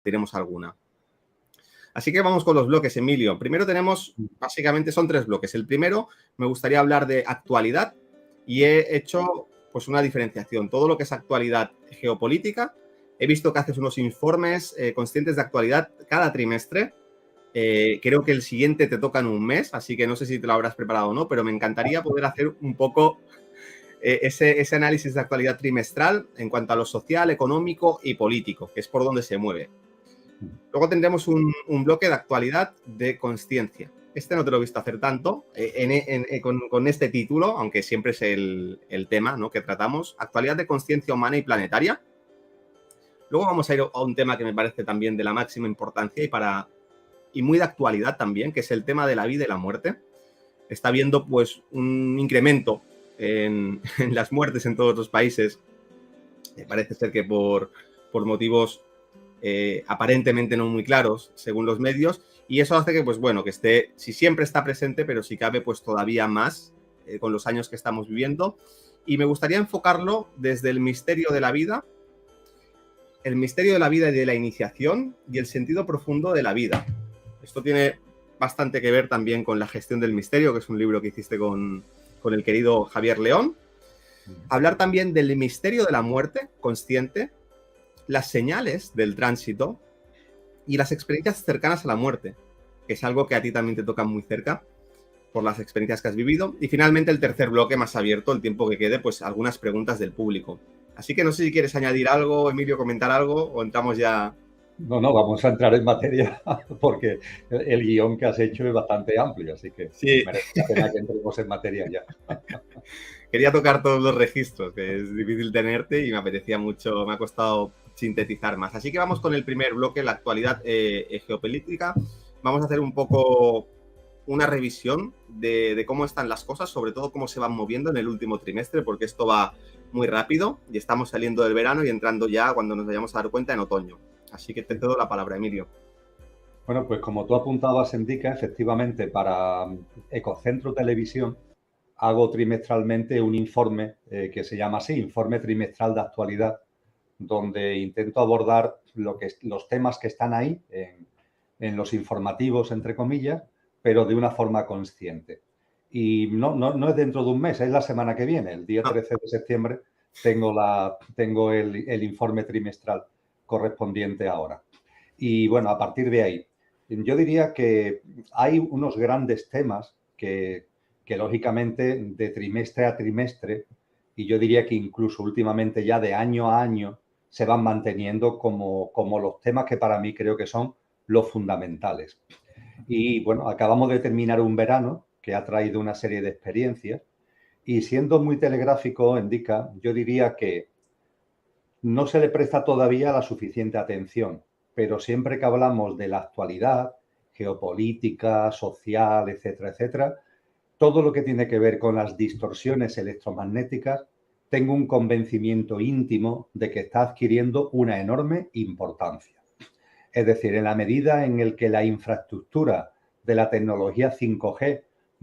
diremos alguna. Así que vamos con los bloques, Emilio. Primero tenemos, básicamente son 3 bloques. El primero, me gustaría hablar de actualidad y he hecho pues una diferenciación. Todo lo que es actualidad geopolítica. He visto que haces unos informes conscientes de actualidad cada trimestre. Creo que el siguiente te toca en un mes, así que no sé si te lo habrás preparado o no, pero me encantaría poder hacer un poco ese análisis de actualidad trimestral en cuanto a lo social, económico y político, que es por donde se mueve. Luego tendremos un bloque de actualidad de consciencia. Este no te lo he visto hacer tanto con este título, aunque siempre es el tema, ¿no?, que tratamos. Actualidad de consciencia humana y planetaria. Luego vamos a ir a un tema que me parece también de la máxima importancia y muy de actualidad también, que es el tema de la vida y la muerte. Está habiendo pues un incremento en las muertes en todos los países. Parece ser que por motivos aparentemente no muy claros, según los medios, y eso hace que, pues bueno, que esté, si siempre está presente, pero si cabe, pues todavía más con los años que estamos viviendo. Y me gustaría enfocarlo desde el misterio de la vida, el misterio de la vida y de la iniciación y el sentido profundo de la vida. Esto tiene bastante que ver también con La gestión del misterio, que es un libro que hiciste con el querido Javier León. Hablar también del misterio de la muerte consciente, las señales del tránsito y las experiencias cercanas a la muerte, que es algo que a ti también te toca muy cerca por las experiencias que has vivido. Y finalmente el tercer bloque más abierto, el tiempo que quede, pues algunas preguntas del público. Así que no sé si quieres añadir algo, Emilio, comentar algo o entramos ya. No, vamos a entrar en materia porque el guión que has hecho es bastante amplio, así que sí, merece la pena que entremos en materia ya. Quería tocar todos los registros, que es difícil tenerte y me apetecía mucho, me ha costado sintetizar más. Así que vamos con el primer bloque, la actualidad geopolítica. Vamos a hacer un poco una revisión de cómo están las cosas, sobre todo cómo se van moviendo en el último trimestre, porque esto va muy rápido y estamos saliendo del verano y entrando ya, cuando nos vayamos a dar cuenta, en otoño. Así que te cedo la palabra, Emilio. Bueno, pues como tú apuntabas, Endica, efectivamente, para Ecocentro Televisión hago trimestralmente un informe que se llama así, Informe Trimestral de Actualidad, donde intento abordar los temas que están ahí en los informativos, entre comillas, pero de una forma consciente. Y no es dentro de un mes, es la semana que viene, el día 13 de septiembre, tengo el informe trimestral correspondiente ahora. Y bueno, a partir de ahí, yo diría que hay unos grandes temas que lógicamente de trimestre a trimestre, y yo diría que incluso últimamente ya de año a año, se van manteniendo como los temas que para mí creo que son los fundamentales. Y bueno, acabamos de terminar un verano que ha traído una serie de experiencias y siendo muy telegráfico, Endica, yo diría que no se le presta todavía la suficiente atención, pero siempre que hablamos de la actualidad, geopolítica, social, etcétera, etcétera, todo lo que tiene que ver con las distorsiones electromagnéticas, tengo un convencimiento íntimo de que está adquiriendo una enorme importancia. Es decir, en la medida en el que la infraestructura de la tecnología 5G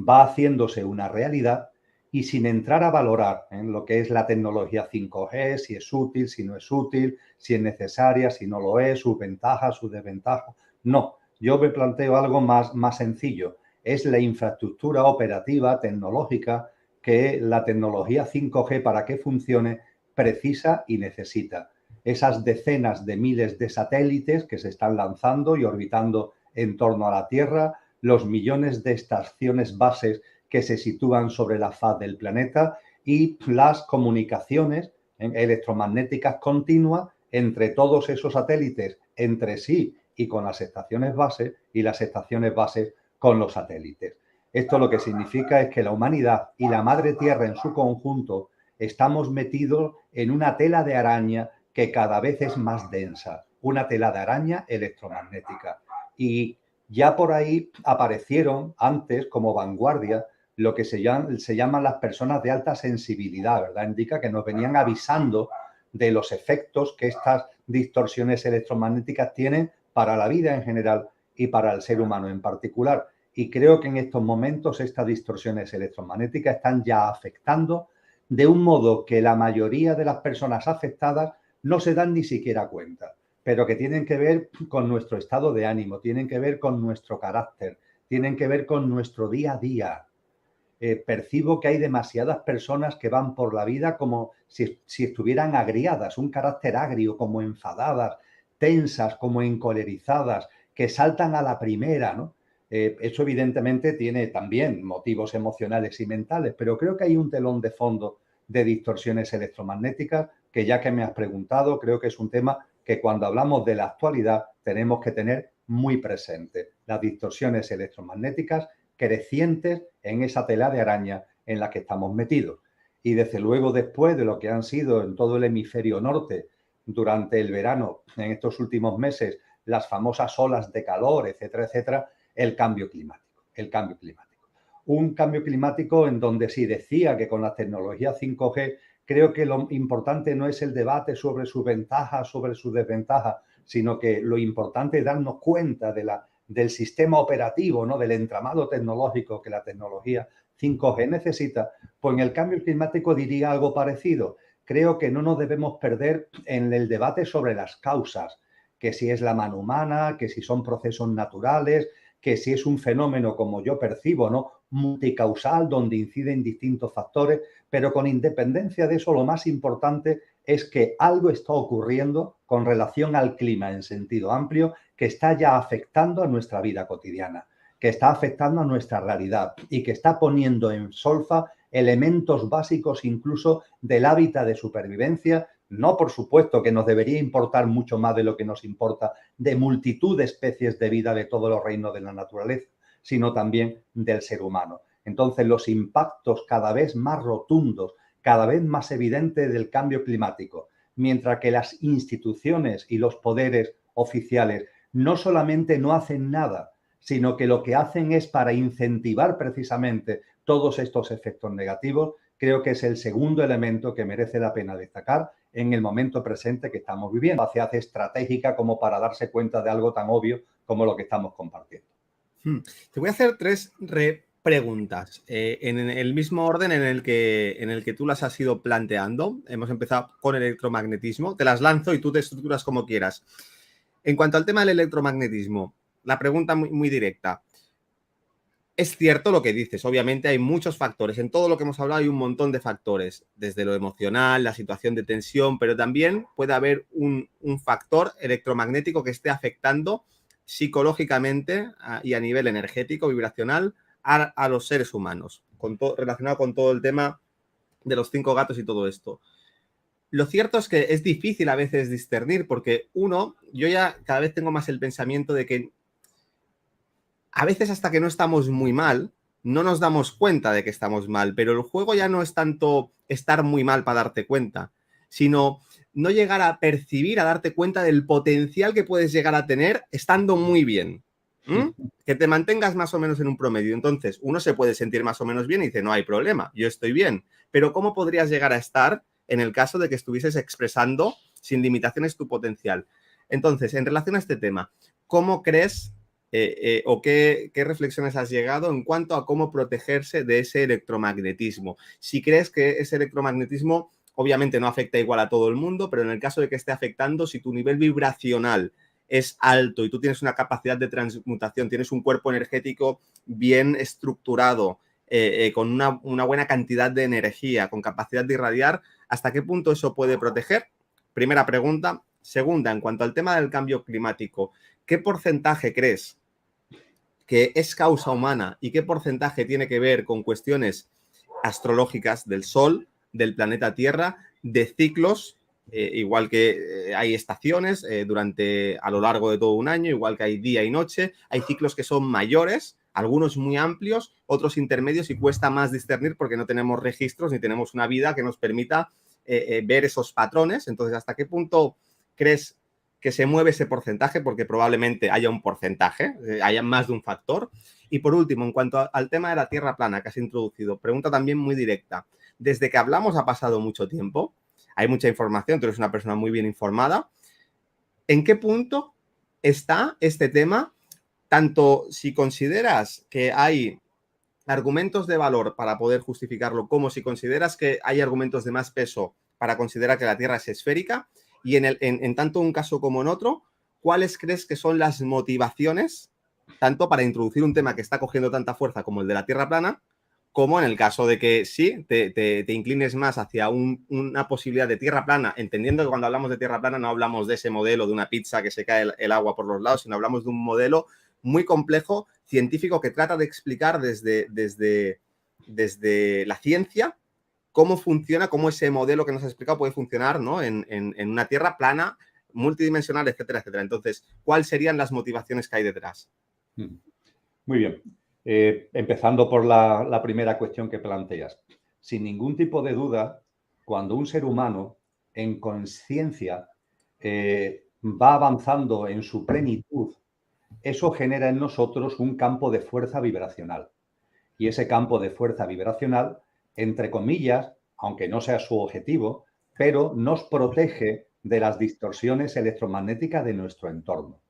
va haciéndose una realidad y sin entrar a valorar en lo que es la tecnología 5G, si es útil, si no es útil, si es necesaria, si no lo es, sus ventajas, sus desventajas. No, yo me planteo algo más sencillo. Es la infraestructura operativa, tecnológica, que la tecnología 5G, para que funcione, precisa y necesita. Esas decenas de miles de satélites que se están lanzando y orbitando en torno a la Tierra, los millones de estaciones bases que se sitúan sobre la faz del planeta y las comunicaciones electromagnéticas continuas entre todos esos satélites, entre sí y con las estaciones bases, y las estaciones bases con los satélites. Esto lo que significa es que la humanidad y la madre Tierra en su conjunto estamos metidos en una tela de araña que cada vez es más densa, una tela de araña electromagnética. Y ya por ahí aparecieron antes como vanguardia lo que se llaman las personas de alta sensibilidad, ¿verdad? Indica que nos venían avisando de los efectos que estas distorsiones electromagnéticas tienen para la vida en general y para el ser humano en particular. Y creo que en estos momentos estas distorsiones electromagnéticas están ya afectando de un modo que la mayoría de las personas afectadas no se dan ni siquiera cuenta. pero que tienen que ver con nuestro estado de ánimo, tienen que ver con nuestro carácter, tienen que ver con nuestro día a día. Percibo que hay demasiadas personas que van por la vida como si estuvieran agriadas, un carácter agrio, como enfadadas, tensas, como encolerizadas, que saltan a la primera, ¿no? Eso evidentemente tiene también motivos emocionales y mentales, pero creo que hay un telón de fondo de distorsiones electromagnéticas que, ya que me has preguntado, creo que es un tema que cuando hablamos de la actualidad tenemos que tener muy presente. Las distorsiones electromagnéticas crecientes en esa tela de araña en la que estamos metidos. Y desde luego, después de lo que han sido en todo el hemisferio norte durante el verano, en estos últimos meses, las famosas olas de calor, etcétera, etcétera, el cambio climático. Un cambio climático en donde sí decía que con la tecnología 5G creo que lo importante no es el debate sobre sus ventajas, sobre sus desventajas, sino que lo importante es darnos cuenta del sistema operativo, ¿no? Del entramado tecnológico que la tecnología 5G necesita. Pues en el cambio climático diría algo parecido. Creo que no nos debemos perder en el debate sobre las causas, que si es la mano humana, que si son procesos naturales, que si es un fenómeno, como yo percibo, ¿no? Multicausal, donde inciden distintos factores, pero con independencia de eso, lo más importante es que algo está ocurriendo con relación al clima en sentido amplio que está ya afectando a nuestra vida cotidiana, que está afectando a nuestra realidad y que está poniendo en solfa elementos básicos incluso del hábitat de supervivencia. No, por supuesto, que nos debería importar mucho más de lo que nos importa de multitud de especies de vida de todos los reinos de la naturaleza, sino también del ser humano. Entonces, los impactos cada vez más rotundos, cada vez más evidentes del cambio climático, mientras que las instituciones y los poderes oficiales no solamente no hacen nada, sino que lo que hacen es para incentivar precisamente todos estos efectos negativos, creo que es el segundo elemento que merece la pena destacar en el momento presente que estamos viviendo. Se hace estratégica como para darse cuenta de algo tan obvio como lo que estamos compartiendo. Te voy a hacer tres preguntas en el mismo orden en el que tú las has ido planteando. Hemos empezado con el electromagnetismo. Te las lanzo y tú te estructuras como quieras. En cuanto al tema del electromagnetismo, la pregunta muy, muy directa. Es cierto lo que dices, obviamente hay muchos factores. En todo lo que hemos hablado hay un montón de factores, desde lo emocional, la situación de tensión, pero también puede haber un factor electromagnético que esté afectando psicológicamente y a nivel energético, vibracional, a los seres humanos, relacionado con todo el tema de los 5 gatos y todo esto. Lo cierto es que es difícil a veces discernir porque yo ya cada vez tengo más el pensamiento de que a veces hasta que no estamos muy mal, no nos damos cuenta de que estamos mal, pero el juego ya no es tanto estar muy mal para darte cuenta, sino no llegar a percibir, a darte cuenta del potencial que puedes llegar a tener estando muy bien. Que te mantengas más o menos en un promedio. Entonces, uno se puede sentir más o menos bien y dice, no hay problema, yo estoy bien. Pero ¿cómo podrías llegar a estar en el caso de que estuvieses expresando sin limitaciones tu potencial? Entonces, en relación a este tema, ¿cómo crees o qué reflexiones has llegado en cuanto a cómo protegerse de ese electromagnetismo? Si crees que ese electromagnetismo obviamente no afecta igual a todo el mundo, pero en el caso de que esté afectando, si tu nivel vibracional es alto y tú tienes una capacidad de transmutación, tienes un cuerpo energético bien estructurado, con una buena cantidad de energía, con capacidad de irradiar, ¿hasta qué punto eso puede proteger? Primera pregunta. Segunda, en cuanto al tema del cambio climático, ¿qué porcentaje crees que es causa humana y qué porcentaje tiene que ver con cuestiones astrológicas del Sol, del planeta Tierra, de ciclos, igual que hay estaciones a lo largo de todo un año, igual que hay día y noche, hay ciclos que son mayores, algunos muy amplios, otros intermedios y cuesta más discernir porque no tenemos registros ni tenemos una vida que nos permita ver esos patrones. Entonces, ¿hasta qué punto crees que se mueve ese porcentaje? Porque probablemente haya un porcentaje, haya más de un factor. Y por último, en cuanto al tema de la Tierra plana que has introducido, pregunta también muy directa. Desde que hablamos ha pasado mucho tiempo, hay mucha información, tú eres una persona muy bien informada. ¿En qué punto está este tema? Tanto si consideras que hay argumentos de valor para poder justificarlo, como si consideras que hay argumentos de más peso para considerar que la Tierra es esférica. Y en tanto un caso como en otro, ¿cuáles crees que son las motivaciones, tanto para introducir un tema que está cogiendo tanta fuerza como el de la Tierra plana, como en el caso de que sí, te inclines más hacia una posibilidad de Tierra plana, entendiendo que cuando hablamos de Tierra plana no hablamos de ese modelo de una pizza que se cae el agua por los lados, sino hablamos de un modelo muy complejo, científico, que trata de explicar desde la ciencia cómo funciona, cómo ese modelo que nos has explicado puede funcionar, ¿no? en una Tierra plana, multidimensional, etcétera, etcétera. Entonces, ¿cuáles serían las motivaciones que hay detrás? Muy bien. Empezando por la primera cuestión que planteas. Sin ningún tipo de duda, cuando un ser humano en conciencia va avanzando en su plenitud, eso genera en nosotros un campo de fuerza vibracional. Y ese campo de fuerza vibracional, entre comillas, aunque no sea su objetivo, pero nos protege de las distorsiones electromagnéticas de nuestro entorno.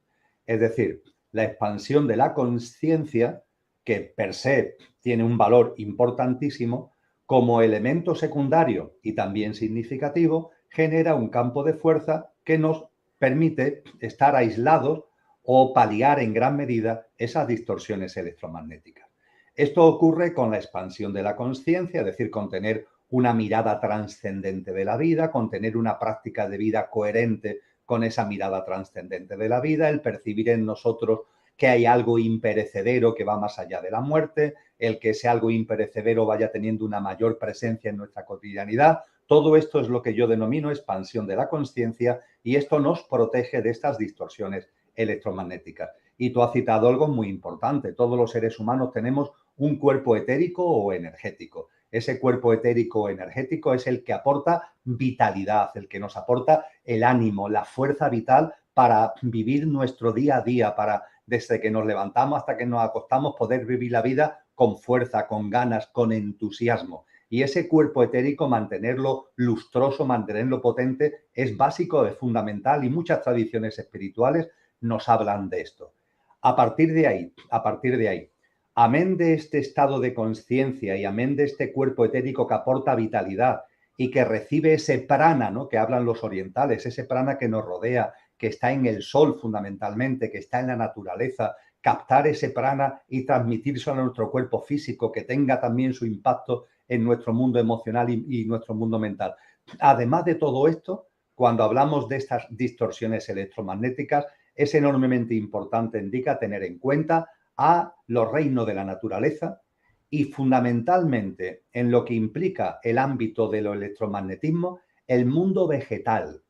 Es decir, la expansión de la conciencia, que per se tiene un valor importantísimo, como elemento secundario y también significativo, genera un campo de fuerza que nos permite estar aislados o paliar en gran medida esas distorsiones electromagnéticas. Esto ocurre con la expansión de la conciencia, es decir, con tener una mirada trascendente de la vida, con tener una práctica de vida coherente con esa mirada trascendente de la vida, el percibir en nosotros que hay algo imperecedero que va más allá de la muerte, el que ese algo imperecedero vaya teniendo una mayor presencia en nuestra cotidianidad. Todo esto es lo que yo denomino expansión de la conciencia y esto nos protege de estas distorsiones electromagnéticas. Y tú has citado algo muy importante. Todos los seres humanos tenemos un cuerpo etérico o energético. Ese cuerpo etérico o energético es el que aporta vitalidad, el que nos aporta el ánimo, la fuerza vital para vivir nuestro día a día, para desde que nos levantamos hasta que nos acostamos poder vivir la vida con fuerza, con ganas, con entusiasmo. Y ese cuerpo etérico, mantenerlo lustroso, mantenerlo potente, es básico, es fundamental y muchas tradiciones espirituales nos hablan de esto. A partir de ahí, amén de este estado de conciencia y amén de este cuerpo etérico que aporta vitalidad y que recibe ese prana, ¿no?, que hablan los orientales, ese prana que nos rodea, que está en el sol fundamentalmente, que está en la naturaleza, captar ese prana y transmitírselo a nuestro cuerpo físico, que tenga también su impacto en nuestro mundo emocional y nuestro mundo mental. Además de todo esto, cuando hablamos de estas distorsiones electromagnéticas, es enormemente importante, indica, tener en cuenta a los reinos de la naturaleza y fundamentalmente en lo que implica el ámbito de lo electromagnetismo, el mundo vegetal.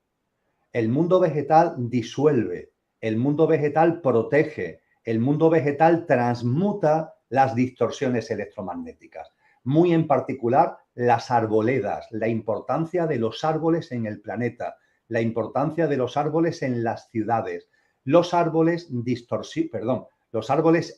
El mundo vegetal disuelve, el mundo vegetal protege, el mundo vegetal transmuta las distorsiones electromagnéticas. Muy en particular las arboledas, la importancia de los árboles en el planeta, la importancia de los árboles en las ciudades. Los árboles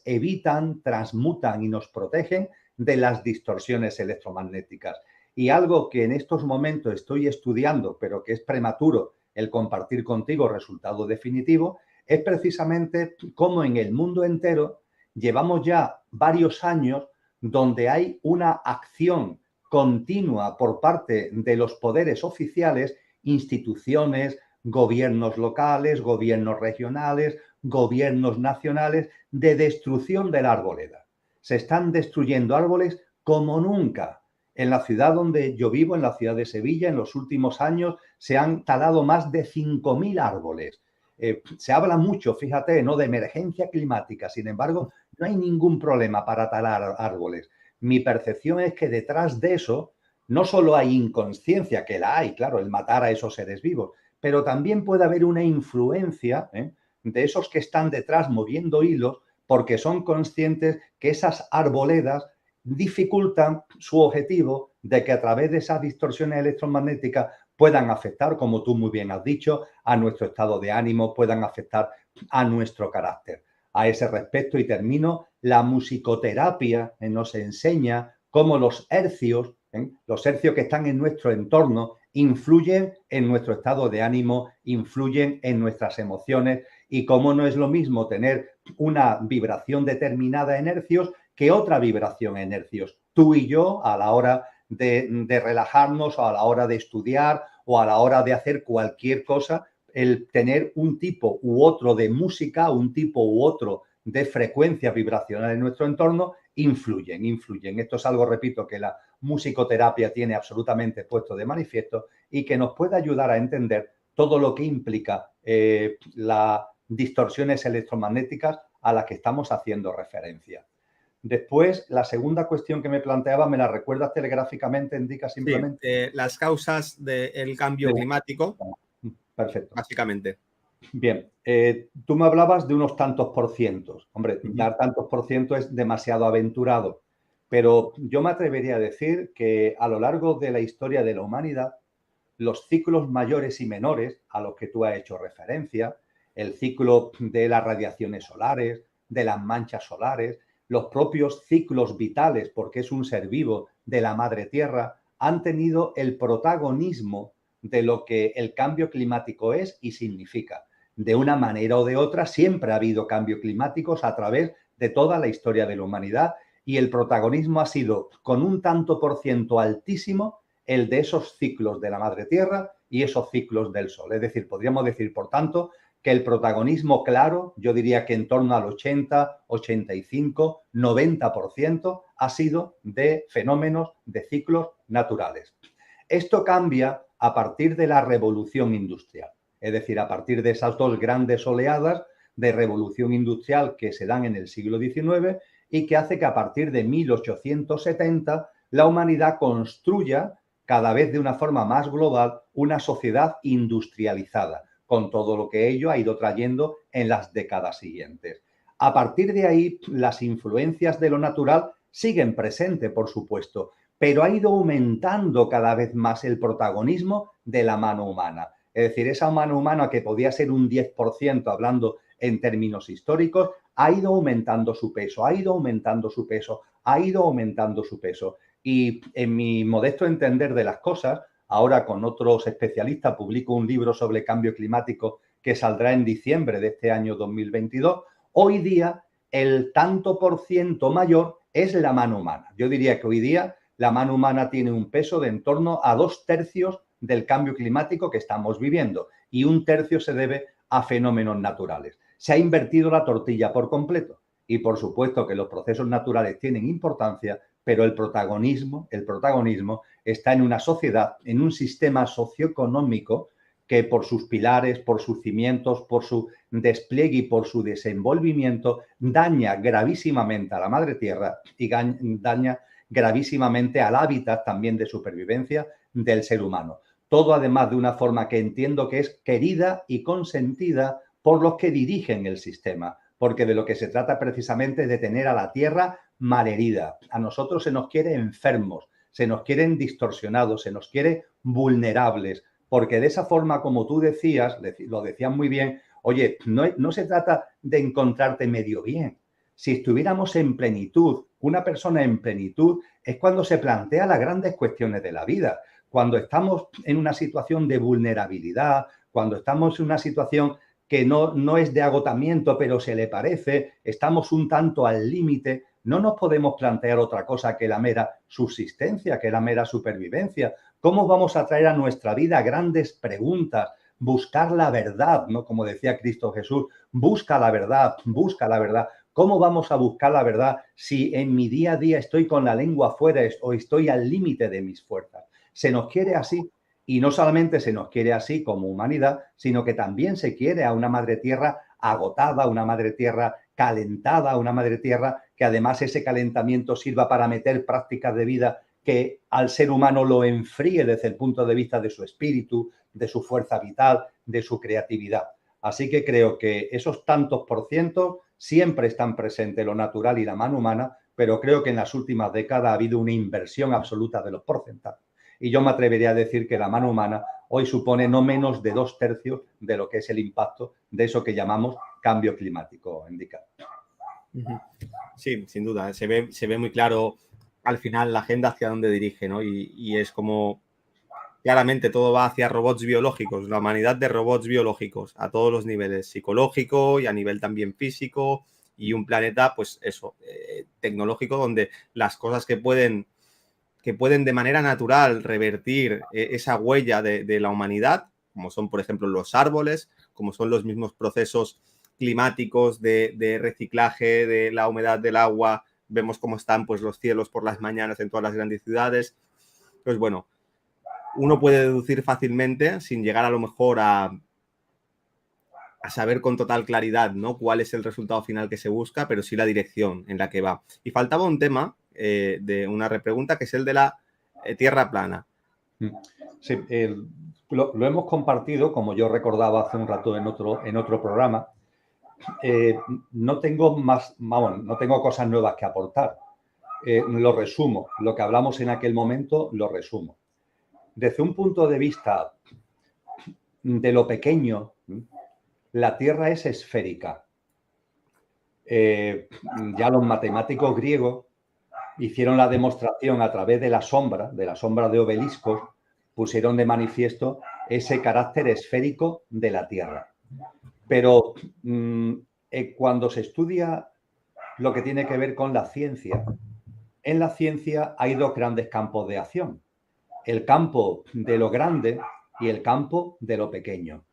evitan, transmutan y nos protegen de las distorsiones electromagnéticas. Y algo que en estos momentos estoy estudiando, pero que es prematuro el compartir contigo resultado definitivo, es precisamente cómo en el mundo entero llevamos ya varios años donde hay una acción continua por parte de los poderes oficiales, instituciones, gobiernos locales, gobiernos regionales, gobiernos nacionales, de destrucción de la arboleda. Se están destruyendo árboles como nunca. En la ciudad donde yo vivo, en la ciudad de Sevilla, en los últimos años se han talado más de 5.000 árboles. Se habla mucho, fíjate, ¿no?, de emergencia climática. Sin embargo, no hay ningún problema para talar árboles. Mi percepción es que detrás de eso no solo hay inconsciencia, que la hay, claro, el matar a esos seres vivos, pero también puede haber una influencia de esos que están detrás moviendo hilos porque son conscientes que esas arboledas dificultan su objetivo de que a través de esas distorsiones electromagnéticas puedan afectar, como tú muy bien has dicho, a nuestro estado de ánimo, puedan afectar a nuestro carácter. A ese respecto, y termino, la musicoterapia nos enseña cómo los hercios que están en nuestro entorno, influyen en nuestro estado de ánimo, influyen en nuestras emociones y cómo no es lo mismo tener una vibración determinada en hercios que otra vibración en hercios. Tú y yo, a la hora de relajarnos o a la hora de estudiar o a la hora de hacer cualquier cosa, el tener un tipo u otro de música, un tipo u otro de frecuencia vibracional en nuestro entorno, influyen. Esto es algo, repito, que la musicoterapia tiene absolutamente puesto de manifiesto y que nos puede ayudar a entender todo lo que implica las distorsiones electromagnéticas a las que estamos haciendo referencia. Después, la segunda cuestión que me planteaba, ¿me la recuerdas telegráficamente, Indica, simplemente? Sí, las causas del cambio climático. Perfecto. Básicamente. Bien, tú me hablabas de unos tantos por cientos. Hombre, dar tantos por ciento es demasiado aventurado, pero yo me atrevería a decir que a lo largo de la historia de la humanidad, los ciclos mayores y menores a los que tú has hecho referencia, el ciclo de las radiaciones solares, de las manchas solares, los propios ciclos vitales, porque es un ser vivo de la madre tierra, han tenido el protagonismo de lo que el cambio climático es y significa. De una manera o de otra, siempre ha habido cambios climáticos a través de toda la historia de la humanidad y el protagonismo ha sido con un tanto por ciento altísimo el de esos ciclos de la madre tierra y esos ciclos del sol. Es decir, podríamos decir, por tanto, que el protagonismo claro, yo diría que en torno al 80, 85, 90% ha sido de fenómenos, de ciclos naturales. Esto cambia a partir de la revolución industrial, es decir, a partir de esas dos grandes oleadas de revolución industrial que se dan en el siglo XIX y que hace que a partir de 1870 la humanidad construya cada vez de una forma más global una sociedad industrializada, con todo lo que ello ha ido trayendo en las décadas siguientes. A partir de ahí, las influencias de lo natural siguen presentes, por supuesto, pero ha ido aumentando cada vez más el protagonismo de la mano humana. Es decir, esa mano humana que podía ser un 10% hablando en términos históricos, ha ido aumentando su peso, ha ido aumentando su peso, ha ido aumentando su peso. Y en mi modesto entender de las cosas, ahora con otros especialistas publico un libro sobre cambio climático que saldrá en diciembre de este año 2022. Hoy día, el tanto por ciento mayor es la mano humana. Yo diría que hoy día la mano humana tiene un peso de en torno a 2/3 del cambio climático que estamos viviendo y 1/3 se debe a fenómenos naturales. Se ha invertido la tortilla por completo y por supuesto que los procesos naturales tienen importancia, pero el protagonismo está en una sociedad, en un sistema socioeconómico que por sus pilares, por sus cimientos, por su despliegue y por su desenvolvimiento daña gravísimamente a la madre tierra y daña gravísimamente al hábitat también de supervivencia del ser humano. Todo además de una forma que entiendo que es querida y consentida por los que dirigen el sistema, porque de lo que se trata precisamente es de tener a la tierra malherida. A nosotros se nos quiere enfermos, se nos quieren distorsionados, se nos quiere vulnerables, porque de esa forma, como tú decías, lo decías muy bien, oye, no se trata de encontrarte medio bien. Si estuviéramos en plenitud, una persona en plenitud es cuando se plantea las grandes cuestiones de la vida, cuando estamos en una situación de vulnerabilidad, cuando estamos en una situación que no es de agotamiento, pero se le parece, estamos un tanto al límite, no nos podemos plantear otra cosa que la mera subsistencia, que la mera supervivencia. ¿Cómo vamos a traer a nuestra vida grandes preguntas? Buscar la verdad, ¿no? Como decía Cristo Jesús, busca la verdad, busca la verdad. ¿Cómo vamos a buscar la verdad si en mi día a día estoy con la lengua afuera o estoy al límite de mis fuerzas? Se nos quiere así. Y no solamente se nos quiere así como humanidad, sino que también se quiere a una madre tierra agotada, una madre tierra calentada, una madre tierra que además ese calentamiento sirva para meter prácticas de vida que al ser humano lo enfríe desde el punto de vista de su espíritu, de su fuerza vital, de su creatividad. Así que creo que esos tantos por cientos siempre están presentes lo natural y la mano humana, pero creo que en las últimas décadas ha habido una inversión absoluta de los porcentajes. Y yo me atrevería a decir que la mano humana hoy supone no menos de 2/3 de lo que es el impacto de eso que llamamos cambio climático, Indica. Sí, sin duda. Se ve muy claro al final la agenda hacia dónde dirige, ¿no? Y es como claramente todo va hacia robots biológicos, la humanidad de robots biológicos a todos los niveles, psicológico y a nivel también físico, y un planeta, pues eso, tecnológico, donde las cosas que pueden que pueden de manera natural revertir esa huella de la humanidad, como son, por ejemplo, los árboles, como son los mismos procesos climáticos de reciclaje de la humedad del agua. Vemos cómo están pues, los cielos por las mañanas en todas las grandes ciudades. Pues bueno, uno puede deducir fácilmente, sin llegar a lo mejor a saber con total claridad, ¿no?, cuál es el resultado final que se busca, pero sí la dirección en la que va. Y faltaba un tema de una repregunta, que es el de la tierra plana. Sí, lo hemos compartido, como yo recordaba hace un rato en otro programa. No tengo no tengo cosas nuevas que aportar. Lo resumo. Lo que hablamos en aquel momento lo resumo. Desde un punto de vista de lo pequeño, la Tierra es esférica. Ya los matemáticos griegos hicieron la demostración a través de la sombra de obeliscos, pusieron de manifiesto ese carácter esférico de la Tierra. Pero cuando se estudia lo que tiene que ver con la ciencia, en la ciencia hay dos grandes campos de acción: el campo de lo grande y el campo de lo pequeño,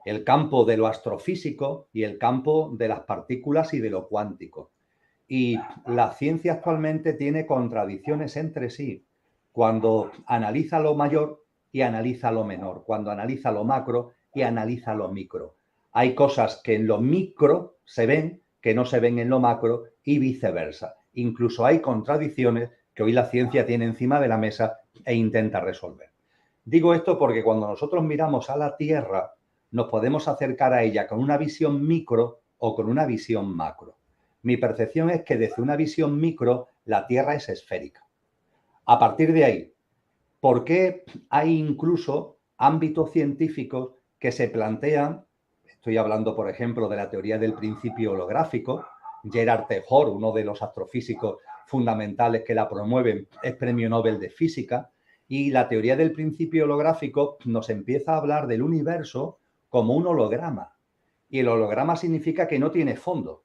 el campo de lo astrofísico y el campo de las partículas y de lo cuántico. Y la ciencia actualmente tiene contradicciones entre sí cuando analiza lo mayor y analiza lo menor, cuando analiza lo macro y analiza lo micro. Hay cosas que en lo micro se ven que no se ven en lo macro y viceversa. Incluso hay contradicciones que hoy la ciencia tiene encima de la mesa e intenta resolver. Digo esto porque cuando nosotros miramos a la Tierra, nos podemos acercar a ella con una visión micro o con una visión macro. Mi percepción es que desde una visión micro la Tierra es esférica. A partir de ahí, ¿por qué hay incluso ámbitos científicos que se plantean? Estoy hablando, por ejemplo, de la teoría del principio holográfico. Gerard Tehor, uno de los astrofísicos fundamentales que la promueven, es premio Nobel de Física. Y la teoría del principio holográfico nos empieza a hablar del universo como un holograma. Y el holograma significa que no tiene fondo.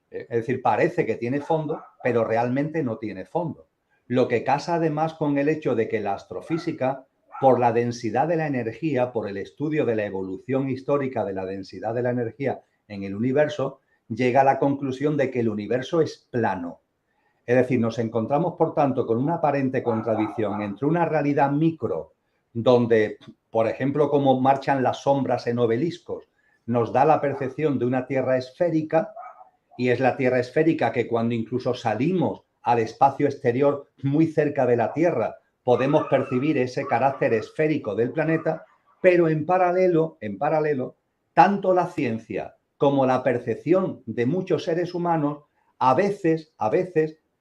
Es decir, parece que tiene fondo, pero realmente no tiene fondo. Lo que casa además con el hecho de que la astrofísica, por la densidad de la energía, por el estudio de la evolución histórica de la densidad de la energía en el universo, llega a la conclusión de que el universo es plano. Es decir, nos encontramos, por tanto, con una aparente contradicción entre una realidad micro, donde, por ejemplo, como marchan las sombras en obeliscos, nos da la percepción de una Tierra esférica, y es la Tierra esférica que cuando incluso salimos al espacio exterior muy cerca de la Tierra, podemos percibir ese carácter esférico del planeta, pero en paralelo, tanto la ciencia como la percepción de muchos seres humanos a veces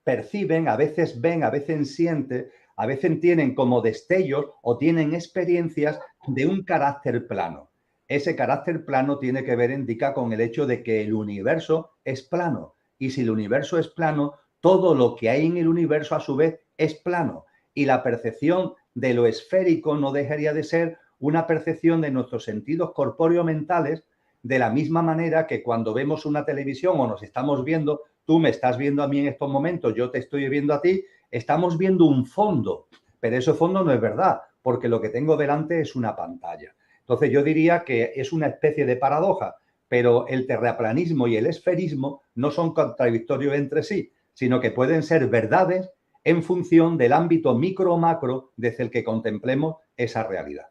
perciben, a veces ven, a veces sienten, a veces tienen como destellos o tienen experiencias de un carácter plano. Ese carácter plano tiene que ver, indica, con el hecho de que el universo es plano. Y si el universo es plano, todo lo que hay en el universo a su vez es plano. Y la percepción de lo esférico no dejaría de ser una percepción de nuestros sentidos corpóreo-mentales, de la misma manera que cuando vemos una televisión o nos estamos viendo, tú me estás viendo a mí en estos momentos, yo te estoy viendo a ti, estamos viendo un fondo, pero ese fondo no es verdad, porque lo que tengo delante es una pantalla. Entonces yo diría que es una especie de paradoja, pero el terraplanismo y el esferismo no son contradictorios entre sí, sino que pueden ser verdades en función del ámbito micro o macro desde el que contemplemos esa realidad.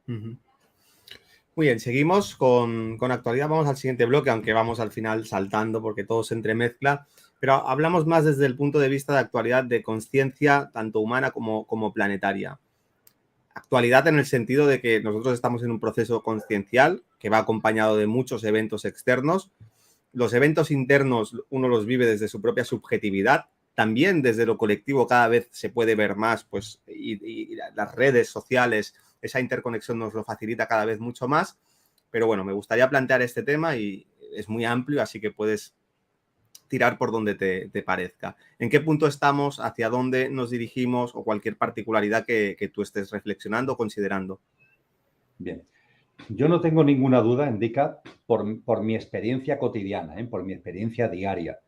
Muy bien, seguimos con actualidad. Vamos al siguiente bloque, aunque vamos al final saltando porque todo se entremezcla. Pero hablamos más desde el punto de vista de actualidad, de conciencia, tanto humana como planetaria. Actualidad en el sentido de que nosotros estamos en un proceso consciencial que va acompañado de muchos eventos externos. Los eventos internos uno los vive desde su propia subjetividad. También desde lo colectivo cada vez se puede ver más, pues, y las redes sociales, esa interconexión nos lo facilita cada vez mucho más. Pero bueno, me gustaría plantear este tema y es muy amplio, así que puedes tirar por donde te parezca. ¿En qué punto estamos? ¿Hacia dónde nos dirigimos? O cualquier particularidad que tú estés reflexionando o considerando. Bien. Yo no tengo ninguna duda, Indica, por mi experiencia cotidiana, por mi experiencia diaria,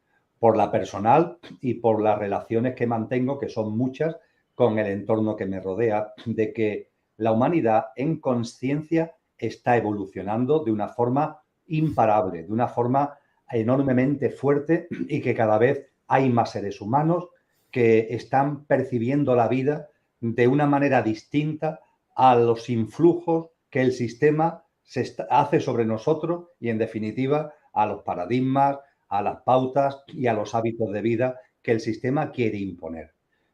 por la personal y por las relaciones que mantengo, que son muchas, con el entorno que me rodea, de que la humanidad en conciencia está evolucionando de una forma imparable, de una forma enormemente fuerte y que cada vez hay más seres humanos que están percibiendo la vida de una manera distinta a los influjos que el sistema hace sobre nosotros y, en definitiva, a los paradigmas, a las pautas y a los hábitos de vida que el sistema quiere imponer.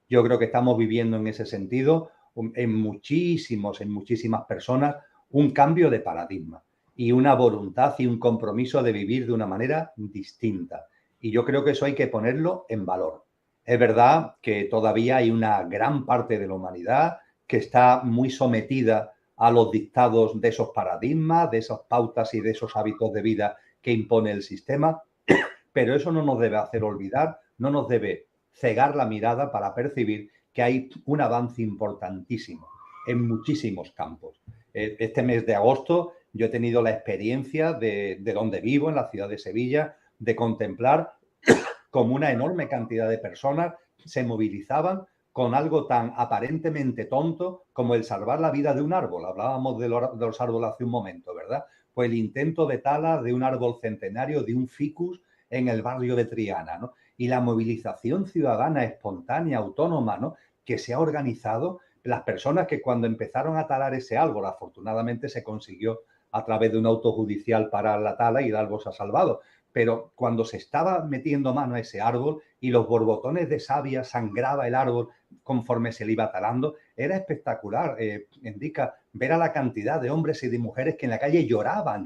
Yo creo que estamos viviendo en ese sentido, en muchísimas personas, un cambio de paradigma y una voluntad y un compromiso de vivir de una manera distinta. Y yo creo que eso hay que ponerlo en valor. Es verdad que todavía hay una gran parte de la humanidad que está muy sometida a los dictados de esos paradigmas, de esas pautas y de esos hábitos de vida que impone el sistema, pero eso no nos debe hacer olvidar, no nos debe cegar la mirada para percibir que hay un avance importantísimo en muchísimos campos. Este mes de agosto yo he tenido la experiencia de donde vivo, en la ciudad de Sevilla, de contemplar como una enorme cantidad de personas se movilizaban con algo tan aparentemente tonto como el salvar la vida de un árbol. Hablábamos de los árboles hace un momento, ¿verdad? Pues el intento de tala de un árbol centenario, de un ficus, en el barrio de Triana, ¿no? Y la movilización ciudadana espontánea, autónoma, ¿no?, que se ha organizado, las personas que cuando empezaron a talar ese árbol, afortunadamente se consiguió a través de un auto judicial parar la tala y el árbol se ha salvado. Pero cuando se estaba metiendo mano a ese árbol y los borbotones de savia sangraba el árbol conforme se le iba talando, era espectacular, Indica, ver a la cantidad de hombres y de mujeres que en la calle lloraban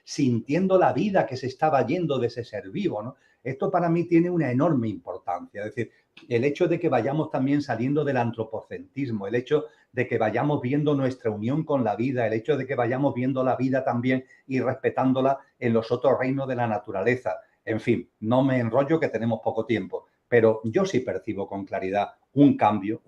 sintiendo la vida que se estaba yendo de ese ser vivo, ¿no? Esto para mí tiene una enorme importancia. Es decir, el hecho de que vayamos también saliendo del antropocentrismo, el hecho de que vayamos viendo nuestra unión con la vida, el hecho de que vayamos viendo la vida también y respetándola en los otros reinos de la naturaleza. En fin, no me enrollo que tenemos poco tiempo, pero yo sí percibo con claridad un cambio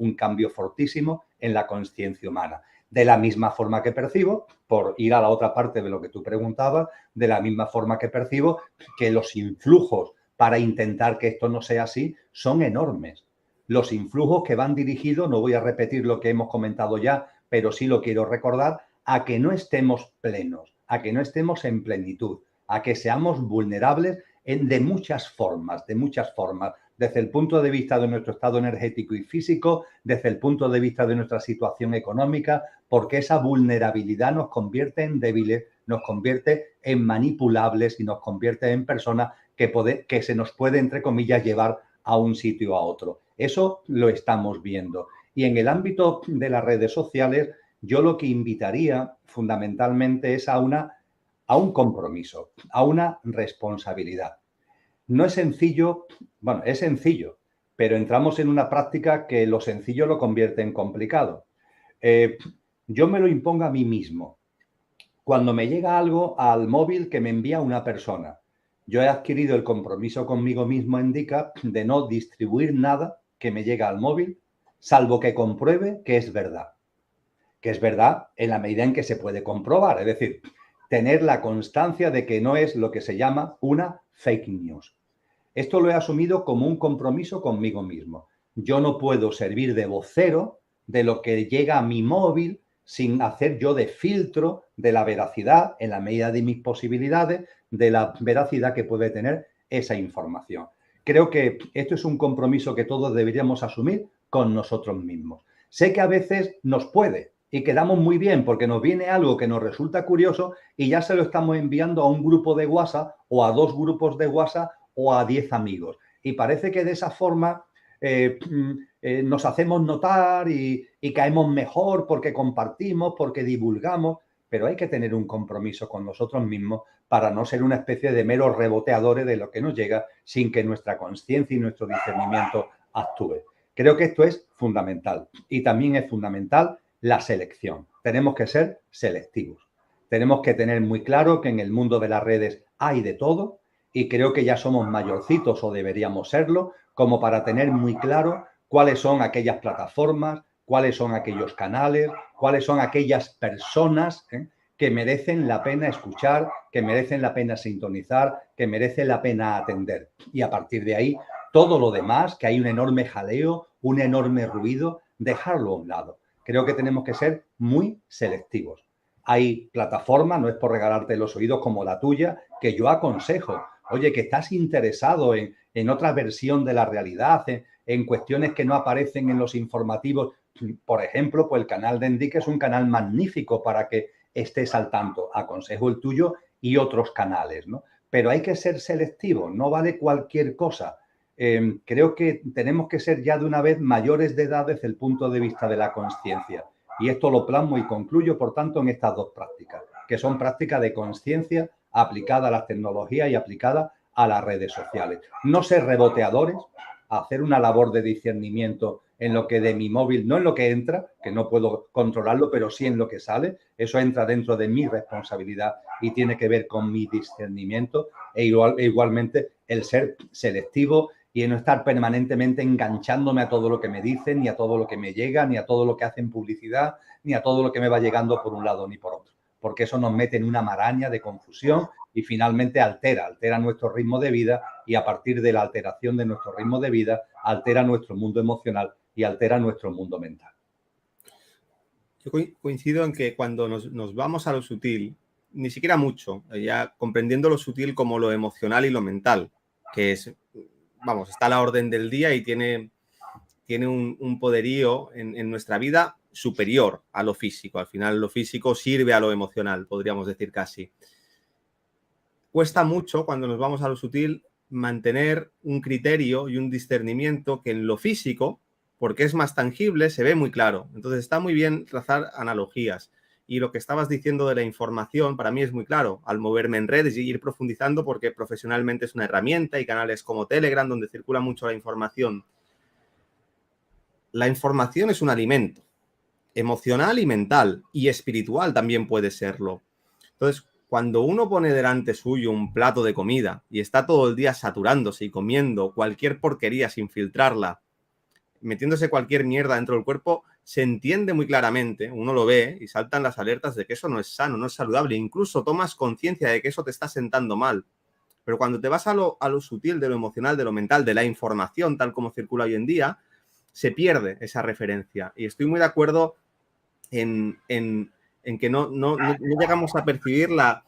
fortísimo en la conciencia humana. De la misma forma que percibo, por ir a la otra parte de lo que tú preguntabas, de la misma forma que percibo que los influjos para intentar que esto no sea así son enormes. Los influjos que van dirigidos, no voy a repetir lo que hemos comentado ya, pero sí lo quiero recordar, a que no estemos plenos, a que no estemos en plenitud, a que seamos vulnerables de muchas formas, desde el punto de vista de nuestro estado energético y físico, desde el punto de vista de nuestra situación económica, porque esa vulnerabilidad nos convierte en débiles, nos convierte en manipulables y nos convierte en personas que se nos puede, entre comillas, llevar a un sitio o a otro. Eso lo estamos viendo. Y en el ámbito de las redes sociales, yo lo que invitaría fundamentalmente es a un compromiso, a una responsabilidad. No es sencillo, bueno, es sencillo, pero entramos en una práctica que lo sencillo lo convierte en complicado. Yo me lo impongo a mí mismo. Cuando me llega algo al móvil que me envía una persona, yo he adquirido el compromiso conmigo mismo, Indica, de no distribuir nada que me llega al móvil, salvo que compruebe que es verdad. Que es verdad en la medida en que se puede comprobar, es decir, tener la constancia de que no es lo que se llama una fake news. Esto lo he asumido como un compromiso conmigo mismo. Yo no puedo servir de vocero de lo que llega a mi móvil sin hacer yo de filtro de la veracidad, en la medida de mis posibilidades, de la veracidad que puede tener esa información. Creo que esto es un compromiso que todos deberíamos asumir con nosotros mismos. Sé que a veces nos puede y quedamos muy bien porque nos viene algo que nos resulta curioso y ya se lo estamos enviando a un grupo de WhatsApp o a 2 grupos de WhatsApp o a 10 amigos. Y parece que de esa forma nos hacemos notar y caemos mejor porque compartimos, porque divulgamos, pero hay que tener un compromiso con nosotros mismos para no ser una especie de meros reboteadores de lo que nos llega sin que nuestra conciencia y nuestro discernimiento actúe. Creo que esto es fundamental y también es fundamental la selección. Tenemos que ser selectivos. Tenemos que tener muy claro que en el mundo de las redes hay de todo y creo que ya somos mayorcitos o deberíamos serlo como para tener muy claro cuáles son aquellas plataformas, cuáles son aquellos canales, cuáles son aquellas personas que merecen la pena escuchar, que merecen la pena sintonizar, que merece la pena atender. Y a partir de ahí, todo lo demás, que hay un enorme jaleo, un enorme ruido, dejarlo a un lado. Creo que tenemos que ser muy selectivos. Hay plataformas, no es por regalarte los oídos como la tuya, que yo aconsejo. Oye, que estás interesado en otra versión de la realidad, en cuestiones que no aparecen en los informativos. Por ejemplo, pues el canal de Enrique es un canal magnífico para que estés al tanto. Aconsejo el tuyo y otros canales, ¿no? Pero hay que ser selectivo, no vale cualquier cosa. Creo que tenemos que ser ya de una vez mayores de edad desde el punto de vista de la conciencia. Y esto lo plasmo y concluyo, por tanto, en estas dos prácticas, que son prácticas de conciencia aplicada a las tecnologías y aplicada a las redes sociales. No ser reboteadores, hacer una labor de discernimiento en lo que de mi móvil, no en lo que entra, que no puedo controlarlo, pero sí en lo que sale. Eso entra dentro de mi responsabilidad y tiene que ver con mi discernimiento igualmente el ser selectivo y no estar permanentemente enganchándome a todo lo que me dicen, ni a todo lo que me llega, ni a todo lo que hacen publicidad, ni a todo lo que me va llegando por un lado ni por otro, porque eso nos mete en una maraña de confusión y finalmente altera nuestro ritmo de vida y a partir de la alteración de nuestro ritmo de vida altera nuestro mundo emocional y altera nuestro mundo mental. Yo coincido en que cuando nos vamos a lo sutil, ni siquiera mucho, ya comprendiendo lo sutil como lo emocional y lo mental, que es, vamos, está a la orden del día y tiene un poderío en nuestra vida superior a lo físico. Al final lo físico sirve a lo emocional, podríamos decir casi. Cuesta mucho cuando nos vamos a lo sutil mantener un criterio y un discernimiento que en lo físico, porque es más tangible, se ve muy claro. Entonces está muy bien trazar analogías. Y lo que estabas diciendo de la información, para mí es muy claro, al moverme en redes y ir profundizando, porque profesionalmente es una herramienta y canales como Telegram donde circula mucho la información. La información es un alimento emocional y mental y espiritual también puede serlo. Entonces, cuando uno pone delante suyo un plato de comida y está todo el día saturándose y comiendo cualquier porquería sin filtrarla, metiéndose cualquier mierda dentro del cuerpo, se entiende muy claramente, uno lo ve y saltan las alertas de que eso no es sano, no es saludable. Incluso tomas conciencia de que eso te está sentando mal. Pero cuando te vas a lo sutil, de lo emocional, de lo mental, de la información, tal como circula hoy en día, se pierde esa referencia. Y estoy muy de acuerdo en que no llegamos a percibir la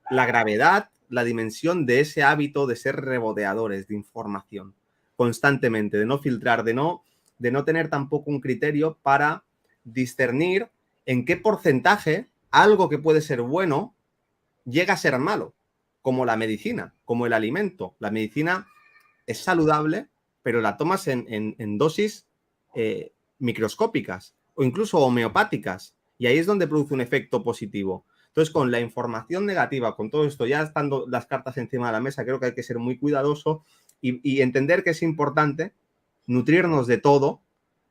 gravedad, la dimensión de ese hábito de ser reboteadores de información constantemente, de no filtrar, de no tener tampoco un criterio para discernir en qué porcentaje algo que puede ser bueno llega a ser malo, como la medicina, como el alimento. La medicina es saludable, pero la tomas en dosis microscópicas o incluso homeopáticas, y ahí es donde produce un efecto positivo. Entonces, con la información negativa, con todo esto, ya estando las cartas encima de la mesa, creo que hay que ser muy cuidadoso y entender que es importante nutrirnos de todo,